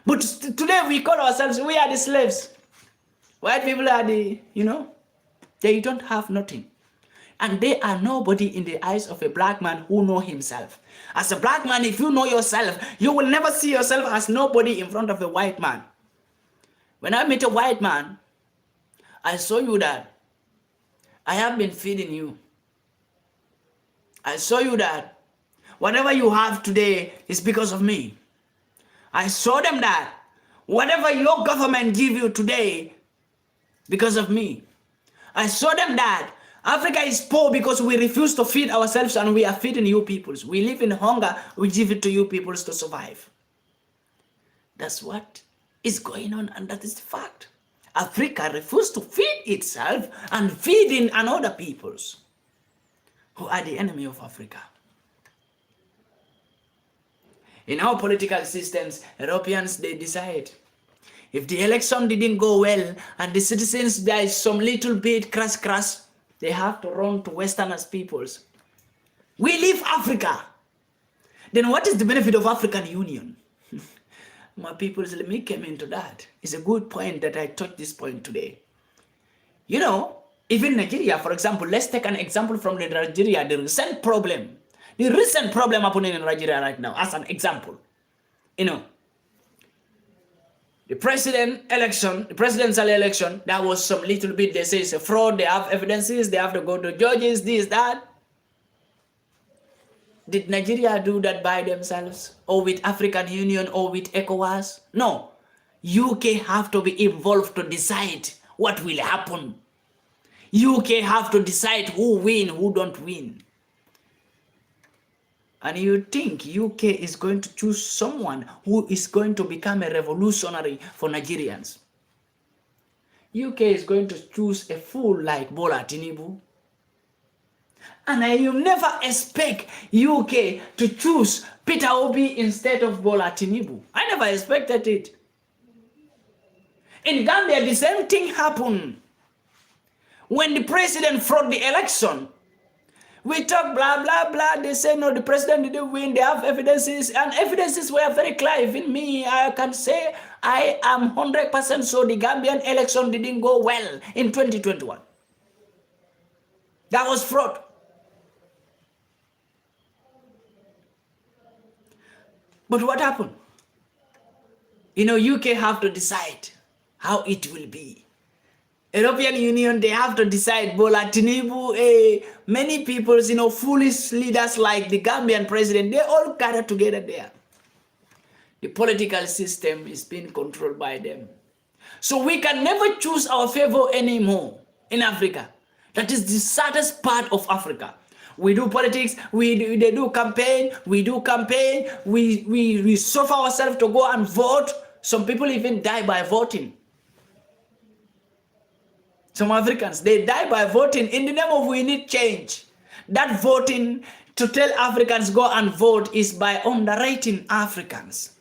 But today we call ourselves, we are the slaves. White people are the, they don't have nothing. And they are nobody in the eyes of a black man who knows himself. As a black man, if you know yourself, you will never see yourself as nobody in front of a white man. When I meet a white man, I show you that I have been feeding you. I show you that whatever you have today is because of me. I show them that whatever your government give you today, because of me. I show them that Africa is poor because we refuse to feed ourselves and we are feeding you peoples. We live in hunger, we give it to you peoples to survive. That's what is going on, and that is the fact. Africa refuses to feed itself and feeding another peoples who are the enemy of Africa. In our political systems, Europeans, they decide. If the election didn't go well and the citizens, there is some little bit crash, they have to run to Westerners peoples. We leave Africa. Then what is the benefit of African Union? My peoples, let me come into that. It's a good point that I touched this point today. Even Nigeria, for example, let's take an example from Nigeria, the recent problem happening in Nigeria right now, as an example. The presidential election, that was some little bit, they say it's a fraud, they have evidences, they have to go to judges, this, that. Did Nigeria do that by themselves, or with African Union, or with ECOWAS? No. UK have to be involved to decide what will happen. UK have to decide who win, who don't win. And you think UK is going to choose someone who is going to become a revolutionary for Nigerians? UK is going to choose a fool like Bola Tinubu. And you never expect UK to choose Peter Obi instead of Bola Tinubu. I never expected it. In Gambia, the same thing happened. When the president fraud the election, we talk blah, blah, blah. They say, no, the president didn't win. They have evidences. And evidences were very clear. Even me, I can say I am 100% sure the Gambian election didn't go well in 2021. That was fraud. But what happened? UK have to decide how it will be. European Union, they have to decide. Bola Tinubu, many people, foolish leaders like the Gambian president, they all gather together there. The political system is being controlled by them. So we can never choose our favor anymore in Africa. That is the saddest part of Africa. We do politics, they do campaign, we suffer ourselves to go and vote. Some people even die by voting. Some Africans, they die by voting in the name of we need change. That voting to tell Africans go and vote is by underrating Africans.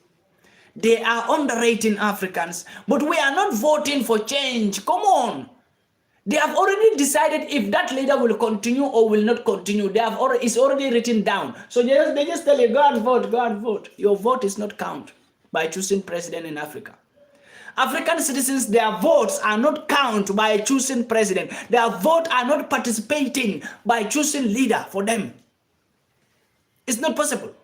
They are underrating Africans, but we are not voting for change. Come on. They have already decided if that leader will continue or will not continue. It's already written down. So they just tell you, go and vote, go and vote. Your vote is not count by choosing president in Africa. African citizens, their votes are not count by choosing president. Their vote are not participating by choosing leader for them. It's not possible.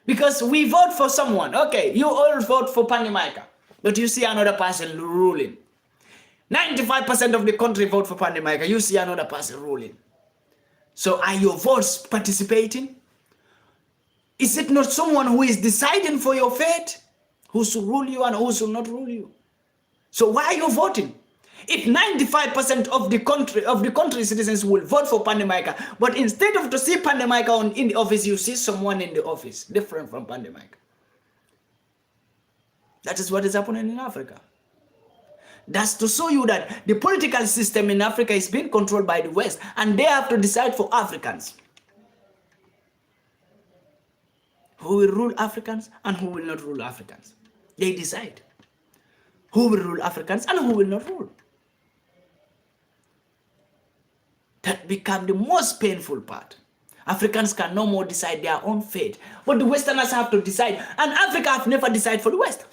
Because we vote for someone. Okay, you all vote for Pandemica, but you see another person ruling. 95% of the country vote for Pandemica. You see another person ruling. So are your votes participating? Is it not someone who is deciding for your fate? Who should rule you and who should not rule you? So why are you voting? If 95% of the country citizens will vote for Pandemica, but instead of to see Pandemica in the office, you see someone in the office different from Pandemica. That is what is happening in Africa. That's to show you that the political system in Africa is being controlled by the West, and they have to decide for Africans. Who will rule Africans and who will not rule Africans. They decide who will rule Africans and who will not rule. That becomes the most painful part. Africans can no more decide their own fate, but the Westerners have to decide, and Africa have never decided for the West.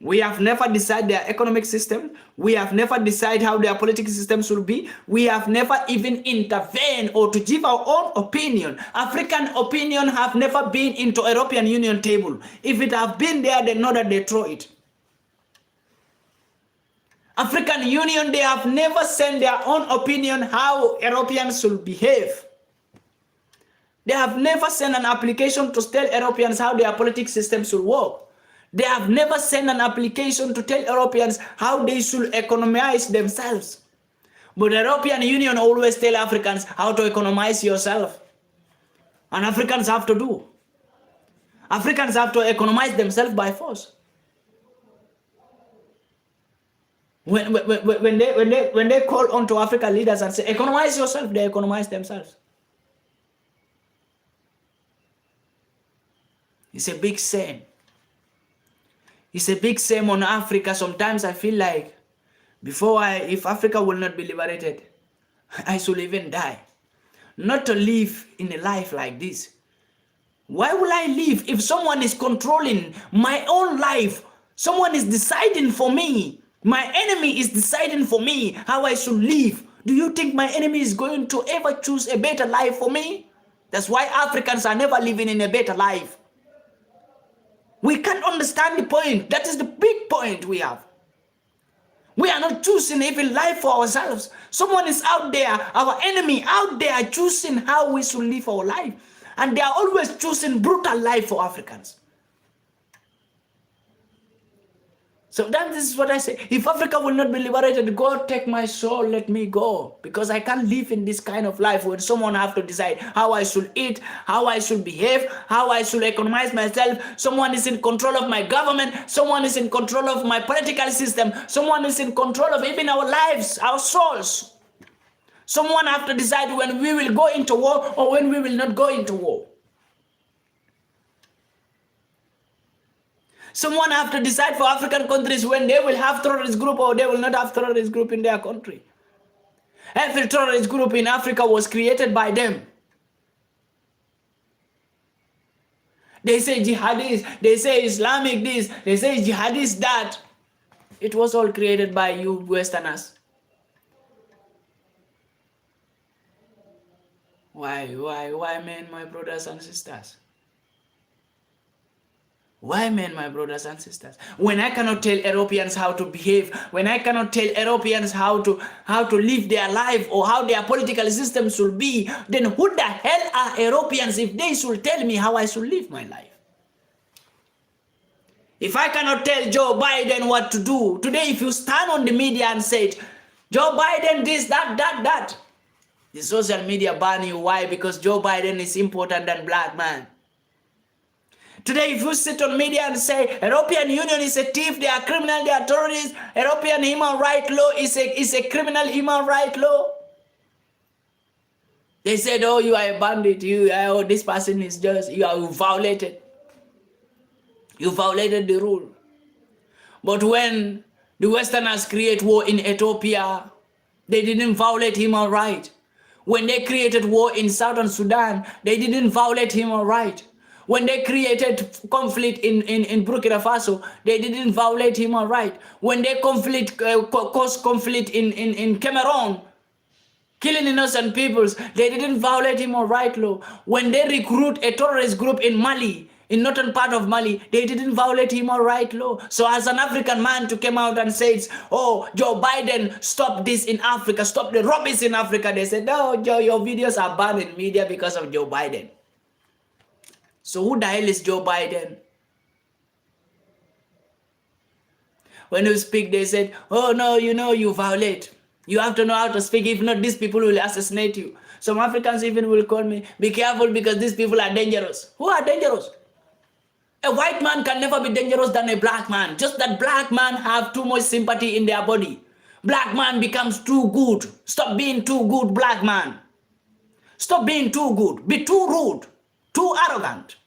We have never decided their economic system. We have never decided how their political system should be. We have never even intervened or to give our own opinion. African opinion have never been into European Union table. If it have been there, they know that they throw it. African Union, they have never sent their own opinion how Europeans should behave. They have never sent an application to tell Europeans how their political system should work. They have never sent an application to tell Europeans how they should economize themselves. But the European Union always tell Africans how to economize yourself. And Africans have to do. Africans have to economize themselves by force. When they call on to African leaders and say, economize yourself, they economize themselves. It's a big shame. It's a big shame on Africa. Sometimes I feel like if Africa will not be liberated, I should even die. Not to live in a life like this. Why will I live if someone is controlling my own life? Someone is deciding for me. My enemy is deciding for me how I should live. Do you think my enemy is going to ever choose a better life for me? That's why Africans are never living in a better life. We can't understand the point. That is the big point we have. We are not choosing even life for ourselves. Someone is out there, our enemy out there, choosing how we should live our life. And they are always choosing brutal life for Africans. So that is what I say. If Africa will not be liberated, God take my soul, let me go. Because I can't live in this kind of life where someone have to decide how I should eat, how I should behave, how I should economize myself. Someone is in control of my government. Someone is in control of my political system. Someone is in control of even our lives, our souls. Someone have to decide when we will go into war or when we will not go into war. Someone have to decide for African countries when they will have terrorist group or they will not have terrorist group in their country. Every terrorist group in Africa was created by them. They say jihadis, they say Islamic this, they say jihadis that. It was all created by you Westerners. Why, men, my brothers and sisters? Why, men, my brothers and sisters? When I cannot tell Europeans how to behave, when I cannot tell Europeans how to live their life or how their political system should be, then who the hell are Europeans if they should tell me how I should live my life? If I cannot tell Joe Biden what to do, today if you stand on the media and say, Joe Biden this, that, the social media ban you. Why? Because Joe Biden is important than black man. Today, if you sit on media and say European Union is a thief, they are criminal, they are terrorists, European human rights law is a criminal human rights law. They said, oh, you are a bandit, this person is just, you violated. You violated the rule. But when the Westerners create war in Ethiopia, they didn't violate human rights. When they created war in Southern Sudan, they didn't violate human rights. When they created conflict in Burkina Faso, they didn't violate human rights. When they caused conflict in Cameroon, killing innocent peoples, they didn't violate human rights law. When they recruit a terrorist group in Mali, in northern part of Mali, they didn't violate human rights law. So as an African man to come out and say, oh, Joe Biden, stop this in Africa, stop the rubbish in Africa, they said, no, Joe, your videos are banned in media because of Joe Biden. So who the hell is Joe Biden? When you speak, they said, oh no, you violate. You have to know how to speak. If not, these people will assassinate you. Some Africans even will call me, be careful because these people are dangerous. Who are dangerous? A white man can never be dangerous than a black man. Just that black man have too much sympathy in their body. Black man becomes too good. Stop being too good, black man. Stop being too good. Be too rude. Too arrogant.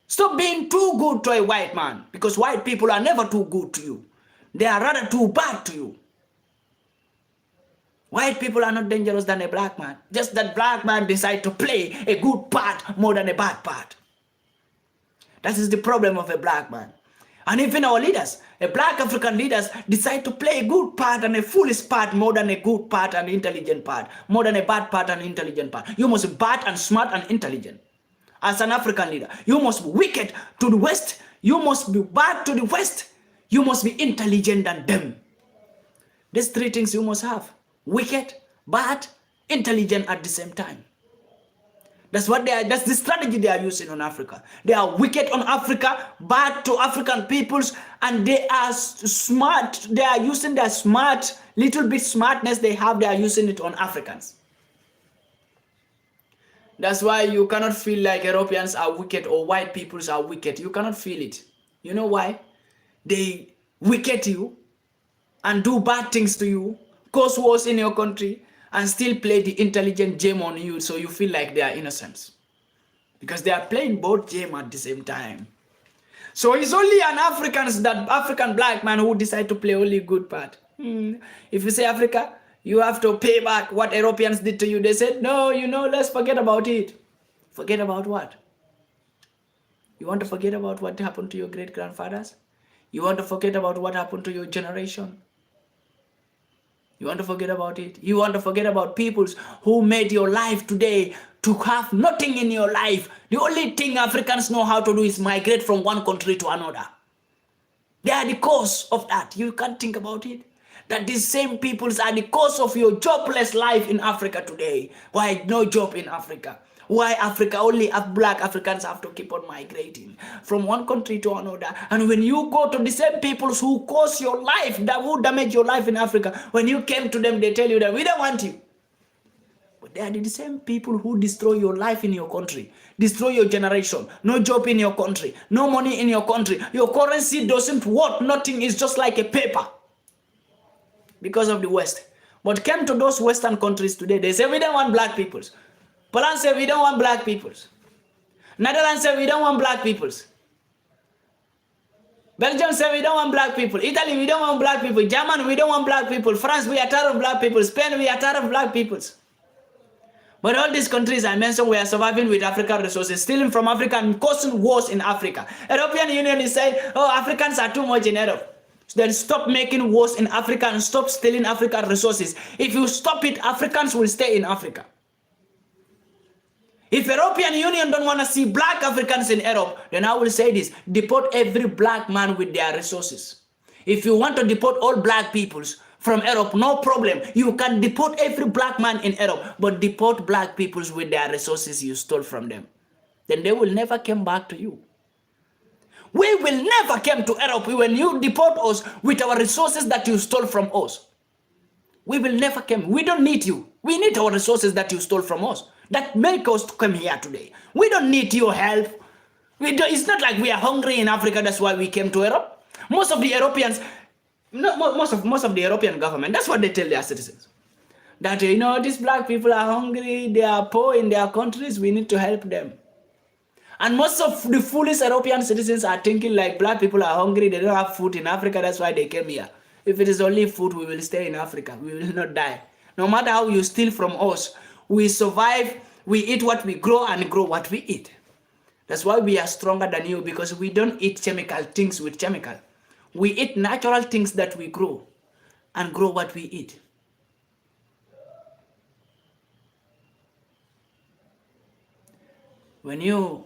Stop being too good to a white man, because white people are never too good to you. They are rather too bad to you. White people are not dangerous than a black man. Just that black man decide to play a good part more than a bad part. That is the problem of a black man. And even our leaders, a black African leaders decide to play a good part and a foolish part more than a good part and intelligent part. More than a bad part and intelligent part. You must be bad and smart and intelligent. As an African leader, you must be wicked to the West. You must be bad to the West. You must be intelligent than them. These three things you must have. Wicked, bad, intelligent at the same time. That's the strategy they are using on Africa. They are wicked on Africa, bad to African peoples, and they are smart. They are using their little bit smartness they have, they are using it on Africans. That's why you cannot feel like Europeans are wicked or white peoples are wicked. You cannot feel it. You know why? They wicked you and do bad things to you, cause wars in your country, and still play the intelligent game on you, so you feel like they are innocent. Because they are playing both game at the same time. So it's only an African black man who decide to play only good part. If you say Africa, you have to pay back what Europeans did to you. They said, no, let's forget about it. Forget about what? You want to forget about what happened to your great-grandfathers? You want to forget about what happened to your generation? You want to forget about it? You want to forget about peoples who made your life today to have nothing in your life. The only thing Africans know how to do is migrate from one country to another. They are the cause of that. You can't think about it. That these same peoples are the cause of your jobless life in Africa today. Why no job in Africa? Why Africa, only black Africans have to keep on migrating from one country to another? And when you go to the same people who cause your life, that will damage your life in Africa, when you came to them, they tell you that we don't want you. But they are the same people who destroy your life in your country, destroy your generation, no job in your country, no money in your country. Your currency doesn't worth nothing, it's just like a paper because of the West. But came to those Western countries today, they say we don't want black peoples. Poland say we don't want black peoples. Netherlands say we don't want black peoples. Belgium say we don't want black people. Italy, we don't want black people. Germany, we don't want black people. France, we are tired of black people. Spain, we are tired of black peoples. But all these countries I mentioned, we are surviving with African resources, stealing from Africa and causing wars in Africa. European Union is saying, oh, Africans are too much in Europe. So then stop making wars in Africa and stop stealing African resources. If you stop it, Africans will stay in Africa. If European Union don't want to see black Africans in Europe, then I will say this: deport every black man with their resources. If you want to deport all black peoples from Europe, no problem. You can deport every black man in Europe, but deport black peoples with their resources you stole from them. Then they will never come back to you. We will never come to Europe when you deport us with our resources that you stole from us. We will never come. We don't need you. We need our resources that you stole from us, that make us to come here today. We don't need your help. It's not like we are hungry in Africa, that's why we came to Europe. Most of the Europeans, most of the European government, that's what they tell their citizens. That, you know, these black people are hungry, they are poor in their countries, we need to help them. And most of the foolish European citizens are thinking like black people are hungry, they don't have food in Africa, that's why they came here. If it is only food, we will stay in Africa, we will not die. No matter how you steal from us, we survive, we eat what we grow and grow what we eat. That's why we are stronger than you, because we don't eat chemical things with chemical. We eat natural things that we grow and grow what we eat. When you,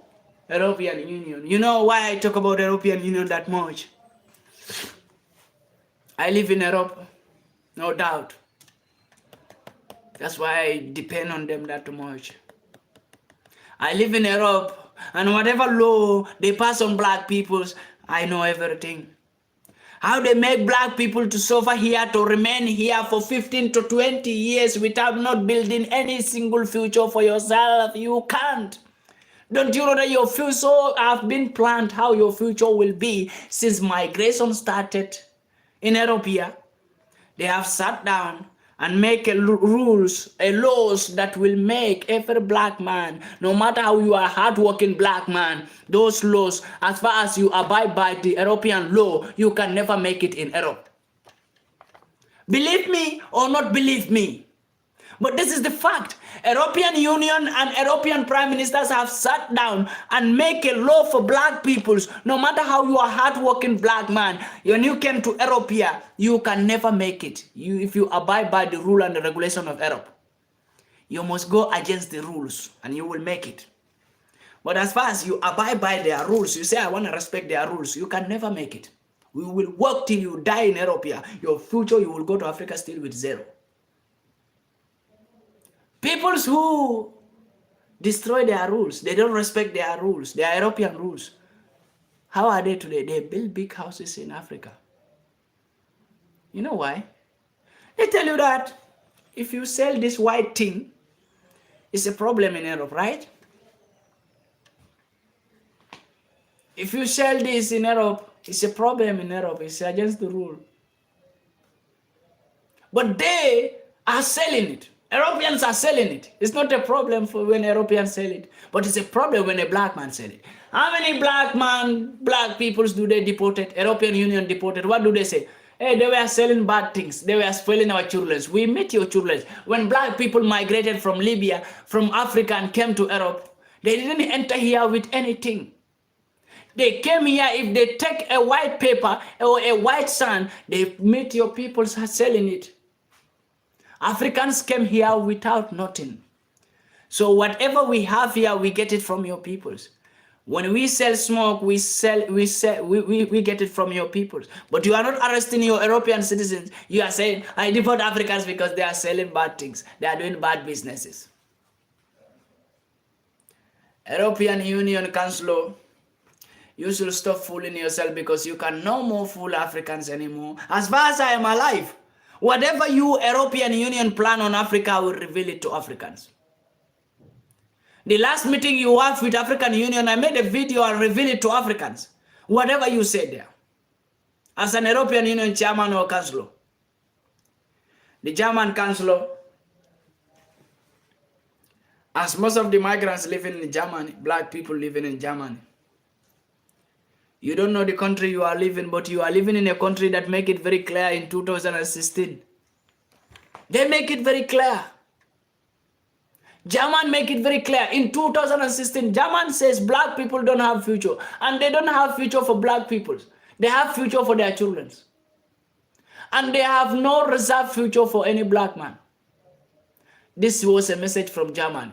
European Union, you know why I talk about European Union that much? I live in Europe, no doubt. That's why I depend on them that much. I live in Europe, and whatever law they pass on black peoples, I know everything. How they make black people to suffer here, to remain here for 15 to 20 years without not building any single future for yourself. You can't. Don't you know that your future have been planned, how your future will be since migration started in Europe here? They have sat down and make rules, laws that will make every black man, no matter how you are a hardworking black man, those laws, as far as you abide by the European law, you can never make it in Europe. Believe me or not believe me, but this is the fact. European Union and European prime ministers have sat down and make a law for black peoples. No matter how you are hardworking black man, when you came to Europe here, you can never make it. If you abide by the rule and the regulation of Europe, you must go against the rules and you will make it. But as far as you abide by their rules, you say, I want to respect their rules, you can never make it. We will work till you die in Europe here. Your future, you will go to Africa still with zero. Peoples who destroy their rules, they don't respect their rules, their European rules. How are they today? They build big houses in Africa. You know why? They tell you that if you sell this white thing, it's a problem in Europe, right? If you sell this in Europe, it's a problem in Europe. It's against the rule. But they are selling it. Europeans are selling it. It's not a problem for when Europeans sell it, but it's a problem when a black man sells it. How many black peoples do they deported? European Union deported. What do they say? Hey, they were selling bad things. They were spoiling our children. We meet your children. When black people migrated from Libya, from Africa, and came to Europe, they didn't enter here with anything. They came here, if they take a white paper or a white sand, they meet your people selling it. Africans came here without nothing. So whatever we have here, we get it from your peoples. When we sell smoke, we get it from your peoples. But you are not arresting your European citizens. You are saying, I deport Africans because they are selling bad things. They are doing bad businesses. European Union Council, you should stop fooling yourself because you can no more fool Africans anymore. As far as I am alive, whatever you European Union plan on Africa, I will reveal it to Africans. The last meeting you have with African Union, I made a video and reveal it to Africans. Whatever you said there. As an European Union chairman or councillor. The German councillor, as most of the migrants living in Germany, black people living in Germany. You don't know the country you are living, but you are living in a country that make it very clear in 2016. They make it very clear. German make it very clear. In 2016, German says black people don't have future. And they don't have future for black people. They have future for their children. And they have no reserved future for any black man. This was a message from Germany.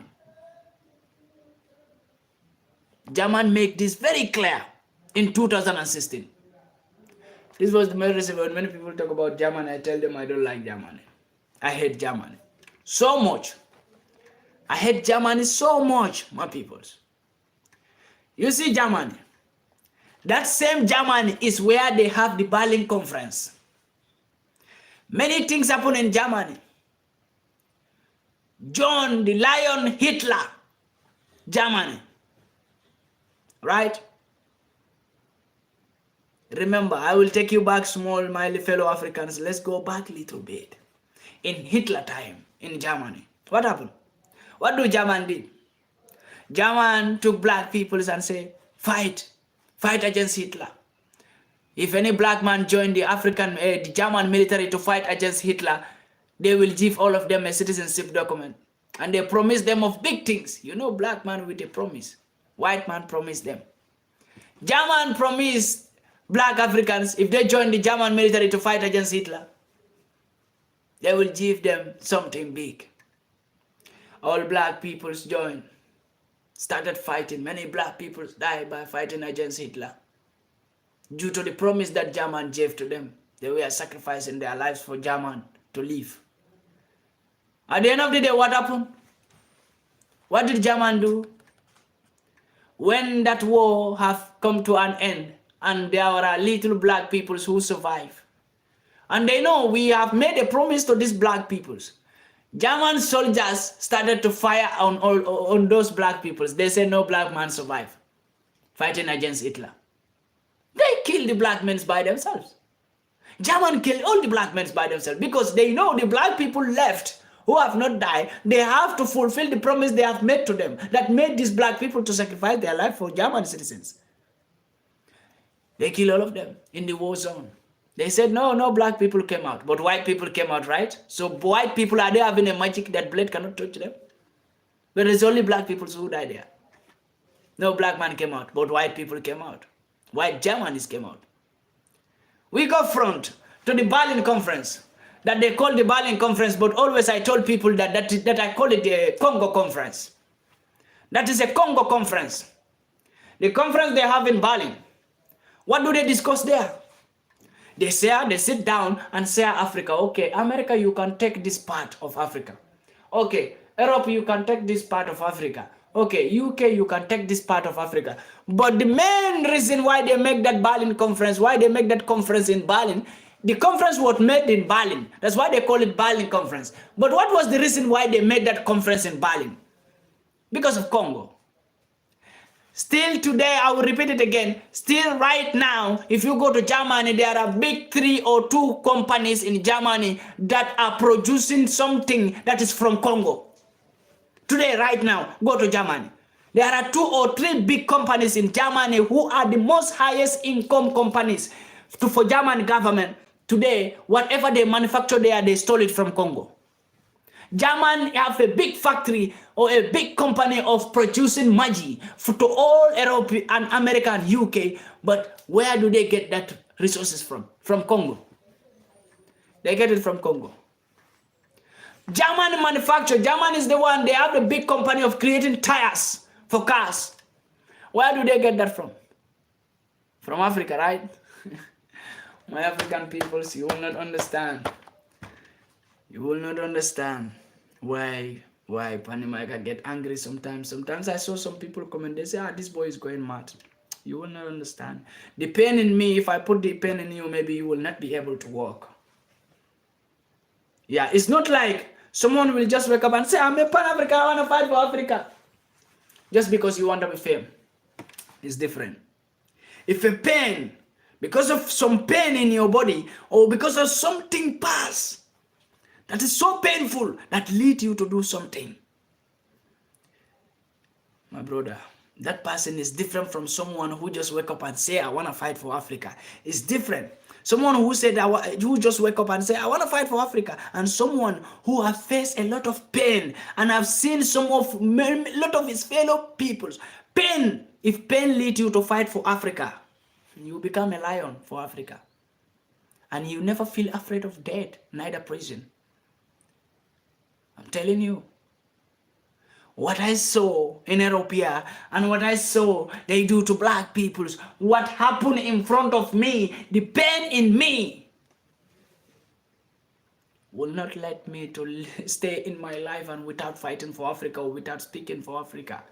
German make this very clear in 2016. This was the main reason when many people talk about Germany, I tell them I don't like Germany. I hate Germany so much. I hate Germany so much, my peoples. You see Germany. That same Germany is where they have the Berlin Conference. Many things happen in Germany. John the Lion Hitler, Germany. Right? Remember, I will take you back small, my fellow Africans. Let's go back a little bit. In Hitler time, in Germany. What happened? What do German did? German took black people and say, fight against Hitler. If any black man joined the German military to fight against Hitler, they will give all of them a citizenship document. And they promise them of big things. You know, black man with a promise. White man promised them. German promised black Africans, if they join the German military to fight against Hitler, they will give them something big. All black peoples joined, started fighting. Many black people died by fighting against Hitler. Due to the promise that German gave to them, they were sacrificing their lives for German to live. At the end of the day, what happened? What did German do? When that war have come to an end, and there are little black peoples who survive, and they know we have made a promise to these black peoples, German soldiers started to fire on those black peoples. They said no black man survive fighting against Hitler. They killed the black men by themselves. German killed all the black men by themselves because they know the black people left who have not died. They have to fulfill the promise they have made to them that made these black people to sacrifice their life for German citizens. They killed all of them in the war zone. They said, no black people came out, but white people came out, right? So white people, are they having a magic that blade cannot touch them? But it's only black people who died there. No black man came out, but white people came out. White Germans came out. We go front to the Berlin Conference, that they call the Berlin Conference, but always I told people that I call it the Congo Conference. That is a Congo Conference. The conference they have in Berlin. What do they discuss there? They sit down and say, Africa, okay, America, you can take this part of Africa. Okay, Europe, you can take this part of Africa. Okay, UK, you can take this part of Africa. But the main reason why they make that Berlin conference, why they make that conference in Berlin, the conference was made in Berlin. That's why they call it Berlin Conference. But what was the reason why they made that conference in Berlin? Because of Congo. Still today, I will repeat it again, still right now, if you go to Germany, there are big 3 or 2 companies in Germany that are producing something that is from Congo. Today, right now, go to Germany. There are 2 or 3 big companies in Germany who are the most highest income companies for German government. Today, whatever they manufacture there, they stole it from Congo. German have a big factory or a big company of producing Maggi to all Europe and America and UK. But where do they get that resources from? From Congo. They get it from Congo. German manufacture. German is the one, they have a big company of creating tires for cars. Where do they get that from? From Africa, right? My African peoples, you will not understand. You will not understand why Why Panamaga get angry sometimes. Sometimes I saw some people comment, they say, this boy is going mad. You will not understand. The pain in me, if I put the pain in you, maybe you will not be able to walk. Yeah, it's not like someone will just wake up and say, I'm a Pan-African, I want to fight for Africa. Just because you want to be famous. It's different. If a pain, because of some pain in your body, or because of something past, that is so painful, that lead you to do something. My brother, that person is different from someone who just wake up and say, I want to fight for Africa. It's different. Someone who said, who just wake up and say, I want to fight for Africa, and someone who have faced a lot of pain and have seen a lot of his fellow peoples. Pain, if pain leads you to fight for Africa, you become a lion for Africa. And you never feel afraid of death, neither prison. I'm telling you. What I saw in Europe and what I saw they do to black peoples, what happened in front of me, the pain in me will not let me to stay in my life and without fighting for Africa or without speaking for Africa.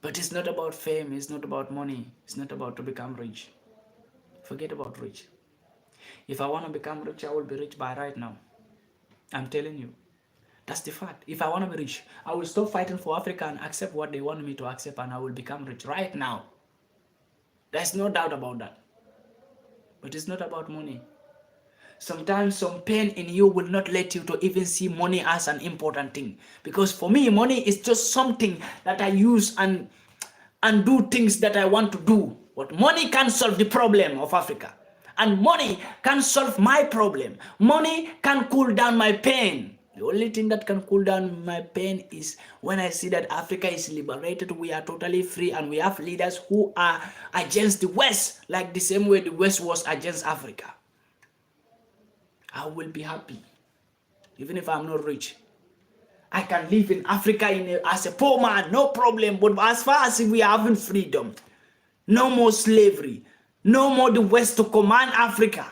But it's not about fame, it's not about money, it's not about to become rich. Forget about rich. If I want to become rich, I will be rich by right now. I'm telling you. That's the fact. If I want to be rich, I will stop fighting for Africa and accept what they want me to accept, and I will become rich right now. There's no doubt about that. But it's not about money. Sometimes some pain in you will not let you to even see money as an important thing. Because for me, money is just something that I use and do things that I want to do. But money can't solve the problem of Africa. And money can solve my problem. Money can cool down my pain. The only thing that can cool down my pain is when I see that Africa is liberated, we are totally free, and we have leaders who are against the West, like the same way the West was against Africa. I will be happy, even if I'm not rich. I can live in Africa as a poor man, no problem. But as far as we are having freedom, no more slavery, no more the West to command Africa,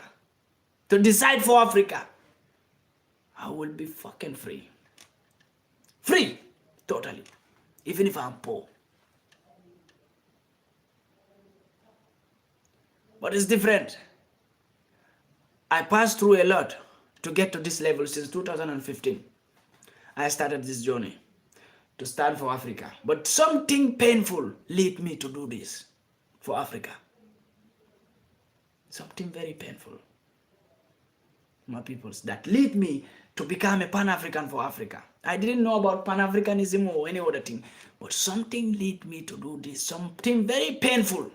to decide for Africa, I will be fucking free. Free, totally, even if I'm poor. But it's different. I passed through a lot to get to this level since 2015. I started this journey to stand for Africa. But something painful led me to do this for Africa. Something very painful, my peoples, that lead me to become a Pan-African for Africa. I didn't know about Pan-Africanism or any other thing, but something led me to do this, something very painful,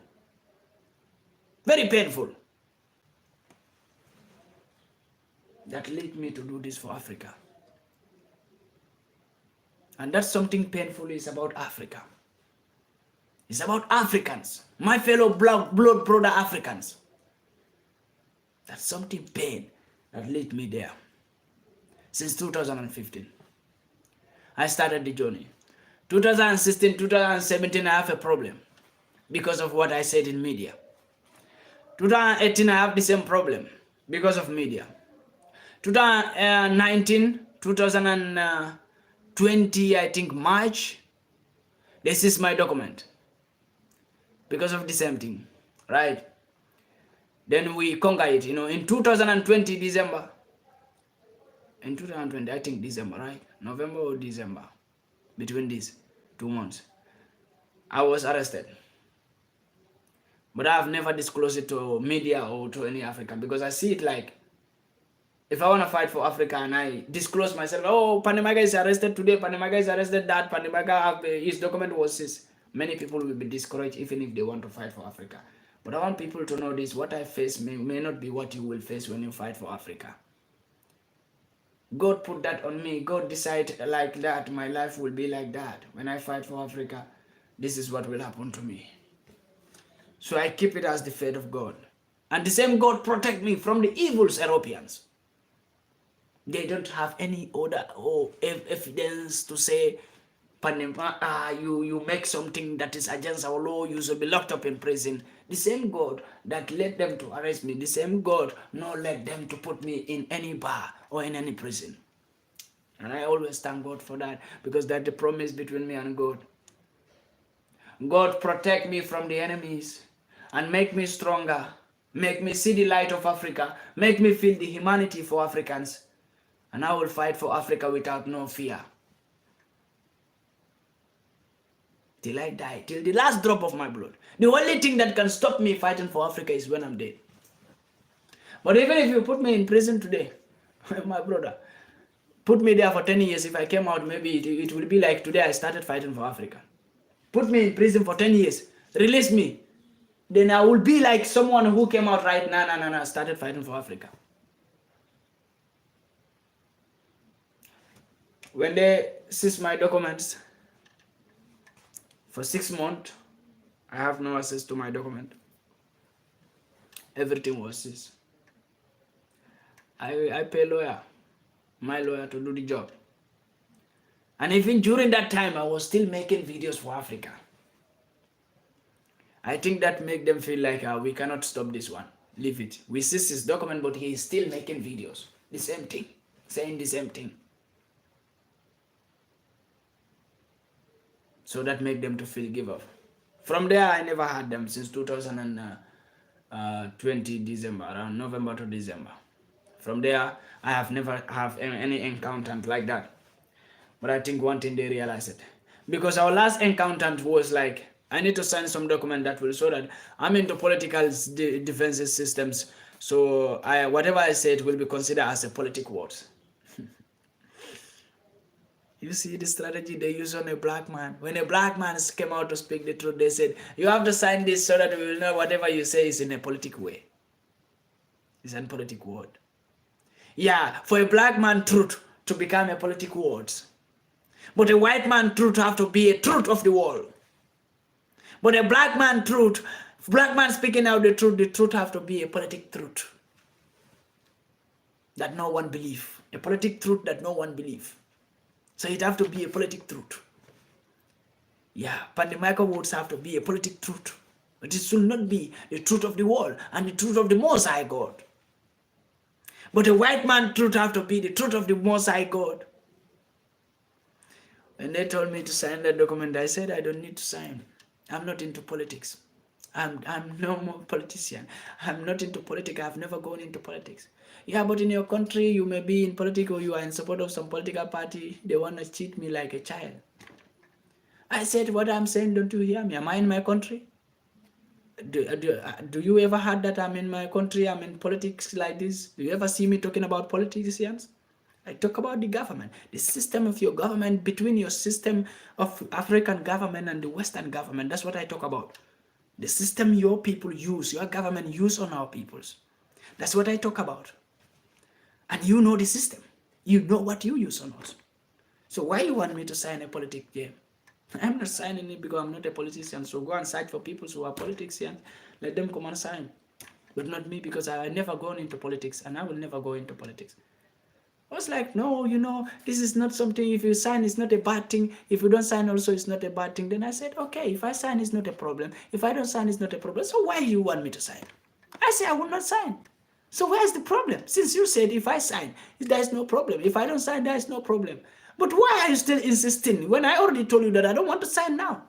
that led me to do this for Africa. And that's something painful is about Africa. It's about Africans, my fellow blood brother Africans. That's something pain that led me there. Since 2015, I started the journey. 2016, 2017, I have a problem because of what I said in media. 2018, I have the same problem because of media. 2019, 2020, I think March, this is my document because of the same thing, right? Then we conquer it, in 2020, December. In 2020, I think December, right? November or December, between these 2 months, I was arrested. But I have never disclosed it to media or to any African, because I see it like, if I want to fight for Africa and I disclose myself, oh, Panamaga is arrested today, Panamaga is arrested that, Panamaga, his document was this, many people will be discouraged even if they want to fight for Africa. But I want people to know this, what I face may not be what you will face when you fight for Africa. God put that on me. God decided like that. My life will be like that. When I fight for Africa, this is what will happen to me. So I keep it as the fate of God. And the same God protect me from the evils Europeans. They don't have any order or evidence to say You make something that is against our law, you shall be locked up in prison. The same God that led them to arrest me, the same God not let them to put me in any bar or in any prison. And I always thank God for that, because that's the promise between me and God. God protect me from the enemies and make me stronger. Make me see the light of Africa. Make me feel the humanity for Africans. And I will fight for Africa without no fear. Till I die, till the last drop of my blood. The only thing that can stop me fighting for Africa is when I'm dead. But even if you put me in prison today, my brother, put me there for 10 years, if I came out, maybe it will be like today I started fighting for Africa. Put me in prison for 10 years, release me, then I will be like someone who came out right now, started fighting for Africa. When they seize my documents, for 6 months, I have no access to my document. Everything was seized. I pay my lawyer to do the job. And even during that time, I was still making videos for Africa. I think that make them feel like we cannot stop this one. Leave it. We seize his document, but he is still making videos. The same thing. Saying the same thing. So that make them to feel give up. From there, I never had them since 2020 December, around November to December. From there, I have never have any encounter like that. But I think one thing they realized it. Because our last encounter was like, I need to sign some document that will show that I'm into political defensive systems. So whatever I said will be considered as a political word. You see the strategy they use on a black man. When a black man came out to speak the truth, they said, you have to sign this so that we will know whatever you say is in a political way. It's a political word. Yeah, for a black man truth to become a political word. But a white man truth have to be a truth of the world. But a black man truth, black man speaking out the truth have to be a politic truth. That no one believe. A politic truth that no one believe. So it have to be a politic truth. Yeah, but the micro words have to be a politic truth. But it should not be the truth of the world and the truth of the Most High God. But a white man truth have to be the truth of the Most High God. When they told me to sign that document, I said I don't need to sign. I'm not into politics. I'm no more politician. I'm not into politics. I've never gone into politics. Yeah, but in your country, you may be in politics or you are in support of some political party. They want to cheat me like a child. I said, what I'm saying, don't you hear me? Am I in my country? Do you ever heard that I'm in my country, I'm in politics like this? Do you ever see me talking about politicians? I talk about the government, the system of your government, between your system of African government and the Western government. That's what I talk about. The system your people use, your government use on our peoples. That's what I talk about. And you know the system. You know what you use on us. So why you want me to sign a politics game? I'm not signing it because I'm not a politician. So go and search for people who are politicians. Let them come and sign. But not me, because I never gone into politics and I will never go into politics. I was like, no, this is not something, if you sign, it's not a bad thing. If you don't sign also, it's not a bad thing. Then I said, okay, if I sign, it's not a problem. If I don't sign, it's not a problem. So why do you want me to sign? I say I will not sign. So where's the problem? Since you said if I sign, there is no problem. If I don't sign, there is no problem. But why are you still insisting when I already told you that I don't want to sign now?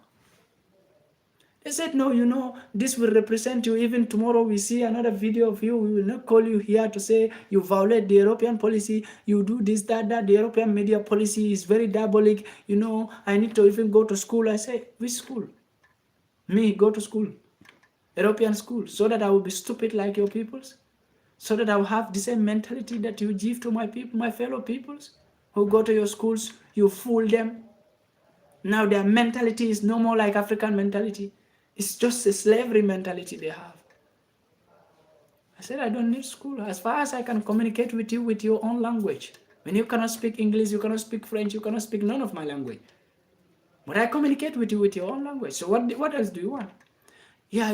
They said, no, this will represent you. Even tomorrow we see another video of you. We will not call you here to say you violate the European policy. You do this, that. The European media policy is very diabolic. I need to even go to school. I say, which school? Me, go to school. European school. So that I will be stupid like your peoples. So that I will have the same mentality that you give to my people, my fellow peoples who go to your schools. You fool them. Now their mentality is no more like African mentality. It's just a slavery mentality they have. I said, I don't need school. As far as I can communicate with you with your own language. When you cannot speak English, you cannot speak French, you cannot speak none of my language. But I communicate with you with your own language. So what else do you want? Yeah,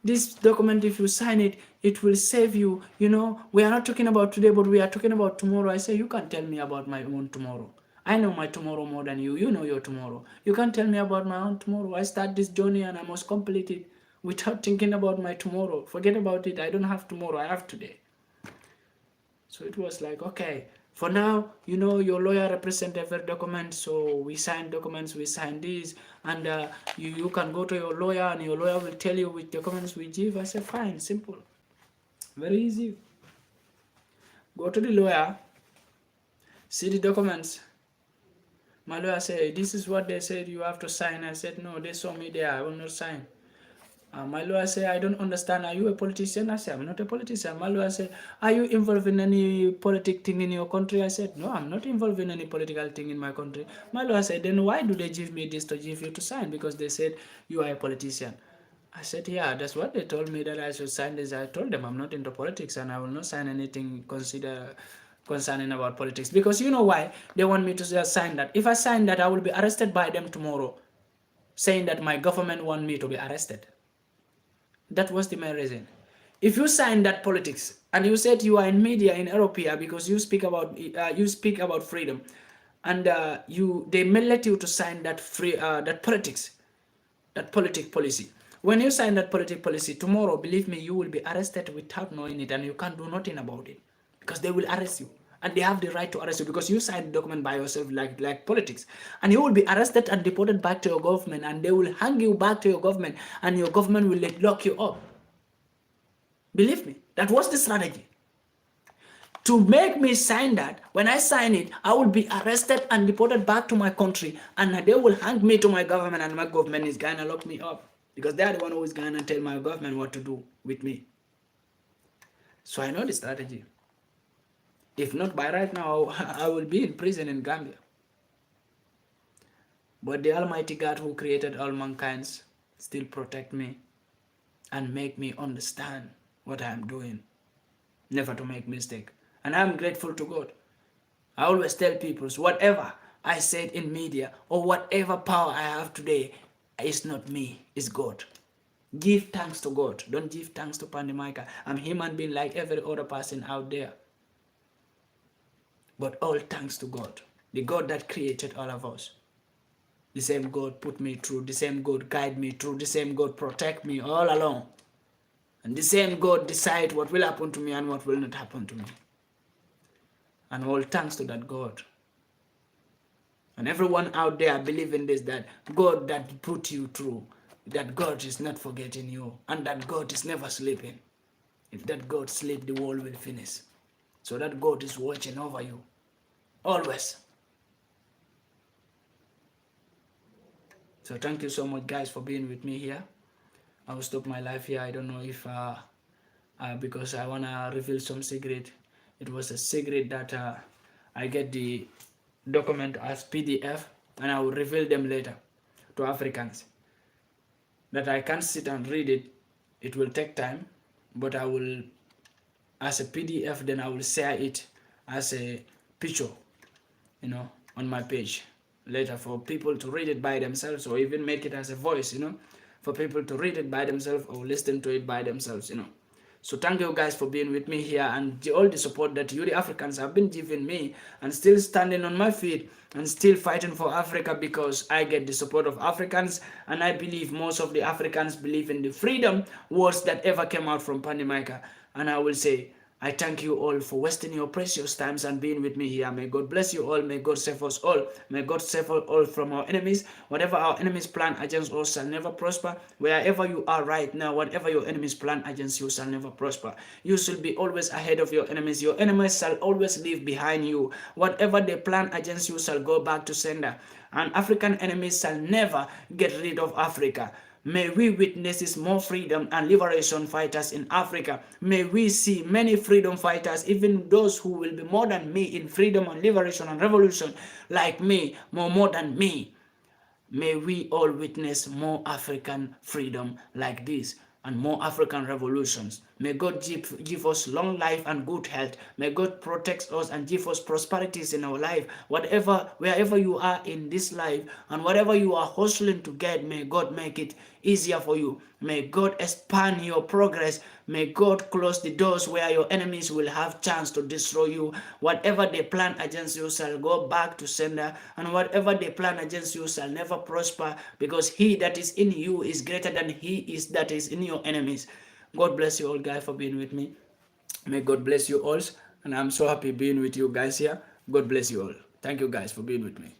this document, if you sign it, it will save you. We are not talking about today, but we are talking about tomorrow. I say, you can't tell me about my own tomorrow. I know my tomorrow more than you. You know your tomorrow. You can't tell me about my own tomorrow. I start this journey and I must complete it without thinking about my tomorrow. Forget about it. I don't have tomorrow. I have today. So it was like, okay, for now, you know, your lawyer represents every document. So we sign documents, we sign this, and you can go to your lawyer and your lawyer will tell you which documents we give. I said, fine, simple, very easy. Go to the lawyer, see the documents. My lawyer said, this is what they said you have to sign. I said, no, they saw me there. I will not sign. My lawyer said, I don't understand. Are you a politician? I said, I'm not a politician. My lawyer said, are you involved in any political thing in your country? I said, no, I'm not involved in any political thing in my country. My lawyer said, then why do they give me this to give you to sign? Because they said you are a politician. I said, yeah, that's what they told me that I should sign this. I told them I'm not into politics and I will not sign anything concerning about politics. Because you know why? They want me to just sign that. If I sign that, I will be arrested by them tomorrow, saying that my government want me to be arrested. That was the main reason. If you sign that politics and you said you are in media in Europe because you speak about freedom, and they may let you to sign that politic policy. When you sign that politic policy tomorrow, believe me, you will be arrested without knowing it, and you can't do nothing about it because they will arrest you. And they have the right to arrest you because you signed the document by yourself like politics. And you will be arrested and deported back to your government, and they will hang you back to your government, and your government will lock you up. Believe me, that was the strategy. To make me sign that, when I sign it, I will be arrested and deported back to my country, and they will hang me to my government, and my government is going to lock me up because they are the one who is going to tell my government what to do with me. So I know the strategy. If not by right now, I will be in prison in Gambia. But the Almighty God who created all mankind still protect me and make me understand what I am doing, never to make mistake. And I'm grateful to God. I always tell people, whatever I said in media or whatever power I have today, it's not me, it's God. Give thanks to God. Don't give thanks to Pandemica. I'm human being like every other person out there. But all thanks to God, the God that created all of us. The same God put me through, the same God guide me through, the same God protect me all along. And the same God decide what will happen to me and what will not happen to me. And all thanks to that God. And everyone out there believe in this, that God that put you through, that God is not forgetting you, and that God is never sleeping. If that God sleep, the world will finish. So that God is watching over you, always. So thank you so much, guys, for being with me here. I will stop my life here. I don't know if, because I want to reveal some secret. It was a secret that I get the document as PDF, and I will reveal them later to Africans. That I can't sit and read it. It will take time, but I will, as a PDF, then I will share it as a picture, on my page later for people to read it by themselves, or even make it as a voice, for people to read it by themselves or listen to it by themselves, So thank you guys for being with me here, and all the support that you the Africans have been giving me, and still standing on my feet and still fighting for Africa, because I get the support of Africans, and I believe most of the Africans believe in the freedom words that ever came out from Pandemica. And I will say, I thank you all for wasting your precious times and being with me here. May God bless you all. May God save us all. May God save us all from our enemies. Whatever our enemies plan against us shall never prosper. Wherever you are right now, whatever your enemies plan against you shall never prosper. You should be always ahead of your enemies. Your enemies shall always leave behind you. Whatever they plan against you shall go back to sender. And African enemies shall never get rid of Africa. May we witness more freedom and liberation fighters in Africa. May we see many freedom fighters, even those who will be more than me in freedom and liberation and revolution, like me, more than me. May we all witness more African freedom like this and more African revolutions. May God give us long life and good health. May God protect us and give us prosperities in our life. Wherever you are in this life and whatever you are hustling to get, may God make it easier for you. May God expand your progress. May God close the doors where your enemies will have chance to destroy you. Whatever they plan against you shall go back to sender, and whatever they plan against you shall never prosper, because he that is in you is greater than he is that is in your enemies. God bless you all, guys, for being with me. May God bless you all, and I'm so happy being with you guys here. God bless you all. Thank you, guys, for being with me.